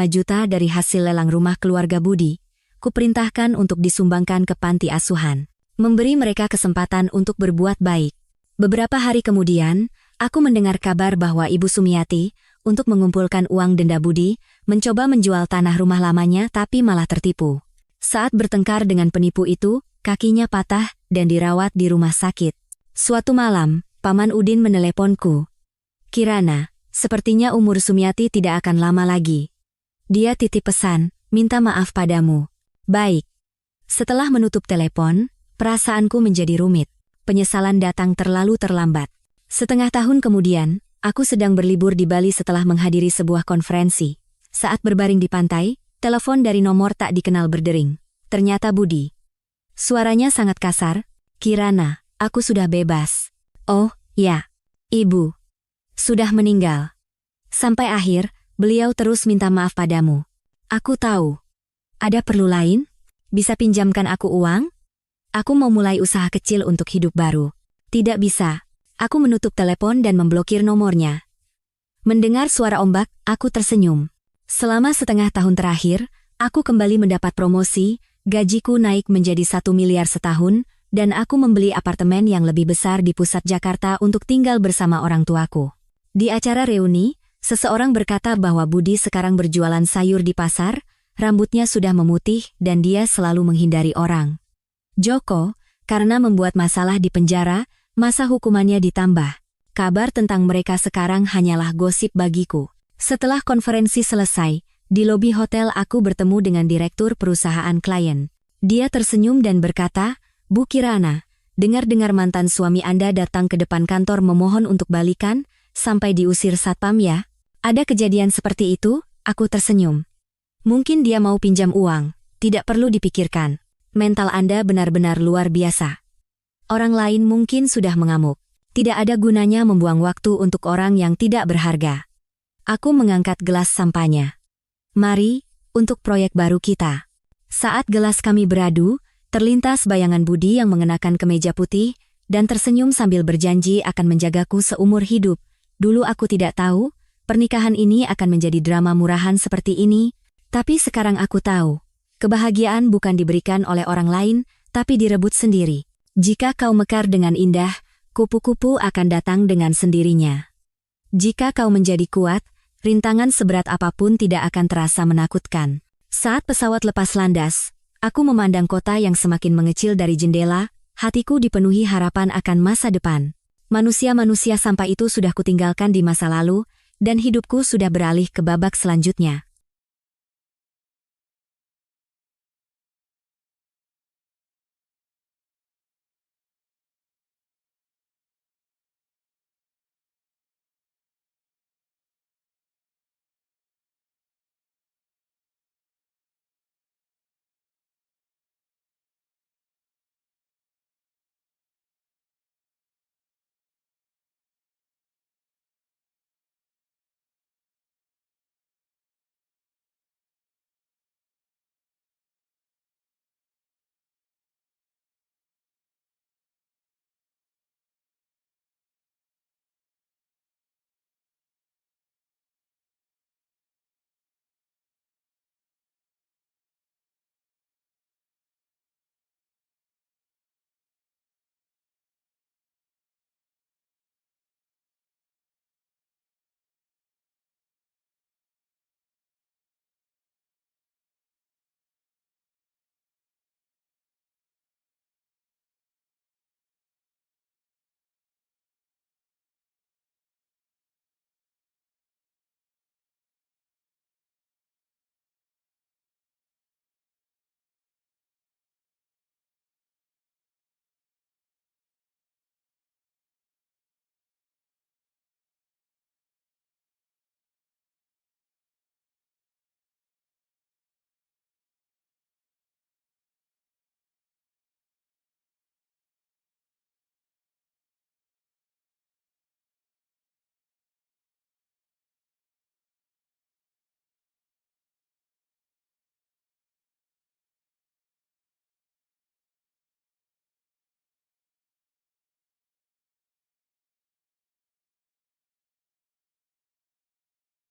juta dari hasil lelang rumah keluarga Budi, kuperintahkan untuk disumbangkan ke panti asuhan. Memberi mereka kesempatan untuk berbuat baik. Beberapa hari kemudian, aku mendengar kabar bahwa Ibu Sumiati, untuk mengumpulkan uang denda Budi, mencoba menjual tanah rumah lamanya tapi malah tertipu. Saat bertengkar dengan penipu itu, kakinya patah dan dirawat di rumah sakit. Suatu malam, Paman Udin meneleponku. Kirana, sepertinya umur Sumiati tidak akan lama lagi. Dia titip pesan, minta maaf padamu. Baik. Setelah menutup telepon, perasaanku menjadi rumit. Penyesalan datang terlalu terlambat. Setengah tahun kemudian, aku sedang berlibur di Bali setelah menghadiri sebuah konferensi. Saat berbaring di pantai, telepon dari nomor tak dikenal berdering. Ternyata Budi. Suaranya sangat kasar. Kirana, aku sudah bebas. Oh, ya. Ibu. Sudah meninggal. Sampai akhir, beliau terus minta maaf padamu. Aku tahu. Ada perlu lain? Bisa pinjamkan aku uang? Aku mau mulai usaha kecil untuk hidup baru. Tidak bisa. Aku menutup telepon dan memblokir nomornya. Mendengar suara ombak, aku tersenyum. Selama setengah tahun terakhir, aku kembali mendapat promosi, gajiku naik menjadi 1 miliar setahun, dan aku membeli apartemen yang lebih besar di pusat Jakarta untuk tinggal bersama orang tuaku. Di acara reuni, seseorang berkata bahwa Budi sekarang berjualan sayur di pasar, rambutnya sudah memutih dan dia selalu menghindari orang. Joko, karena membuat masalah di penjara, masa hukumannya ditambah. Kabar tentang mereka sekarang hanyalah gosip bagiku. Setelah konferensi selesai, di lobi hotel aku bertemu dengan direktur perusahaan klien. Dia tersenyum dan berkata, Bu Kirana, dengar-dengar mantan suami Anda datang ke depan kantor memohon untuk balikan, sampai diusir satpam ya? Ada kejadian seperti itu? Aku tersenyum. Mungkin dia mau pinjam uang. Tidak perlu dipikirkan. Mental Anda benar-benar luar biasa. Orang lain mungkin sudah mengamuk. Tidak ada gunanya membuang waktu untuk orang yang tidak berharga. Aku mengangkat gelas sampahnya. Mari, untuk proyek baru kita. Saat gelas kami beradu, terlintas bayangan Budi yang mengenakan kemeja putih dan tersenyum sambil berjanji akan menjagaku seumur hidup. Dulu aku tidak tahu, pernikahan ini akan menjadi drama murahan seperti ini, tapi sekarang aku tahu. Kebahagiaan bukan diberikan oleh orang lain, tapi direbut sendiri. Jika kau mekar dengan indah, kupu-kupu akan datang dengan sendirinya. Jika kau menjadi kuat, rintangan seberat apapun tidak akan terasa menakutkan. Saat pesawat lepas landas, aku memandang kota yang semakin mengecil dari jendela, hatiku dipenuhi harapan akan masa depan. Manusia-manusia sampah itu sudah kutinggalkan di masa lalu, dan hidupku sudah beralih ke babak selanjutnya.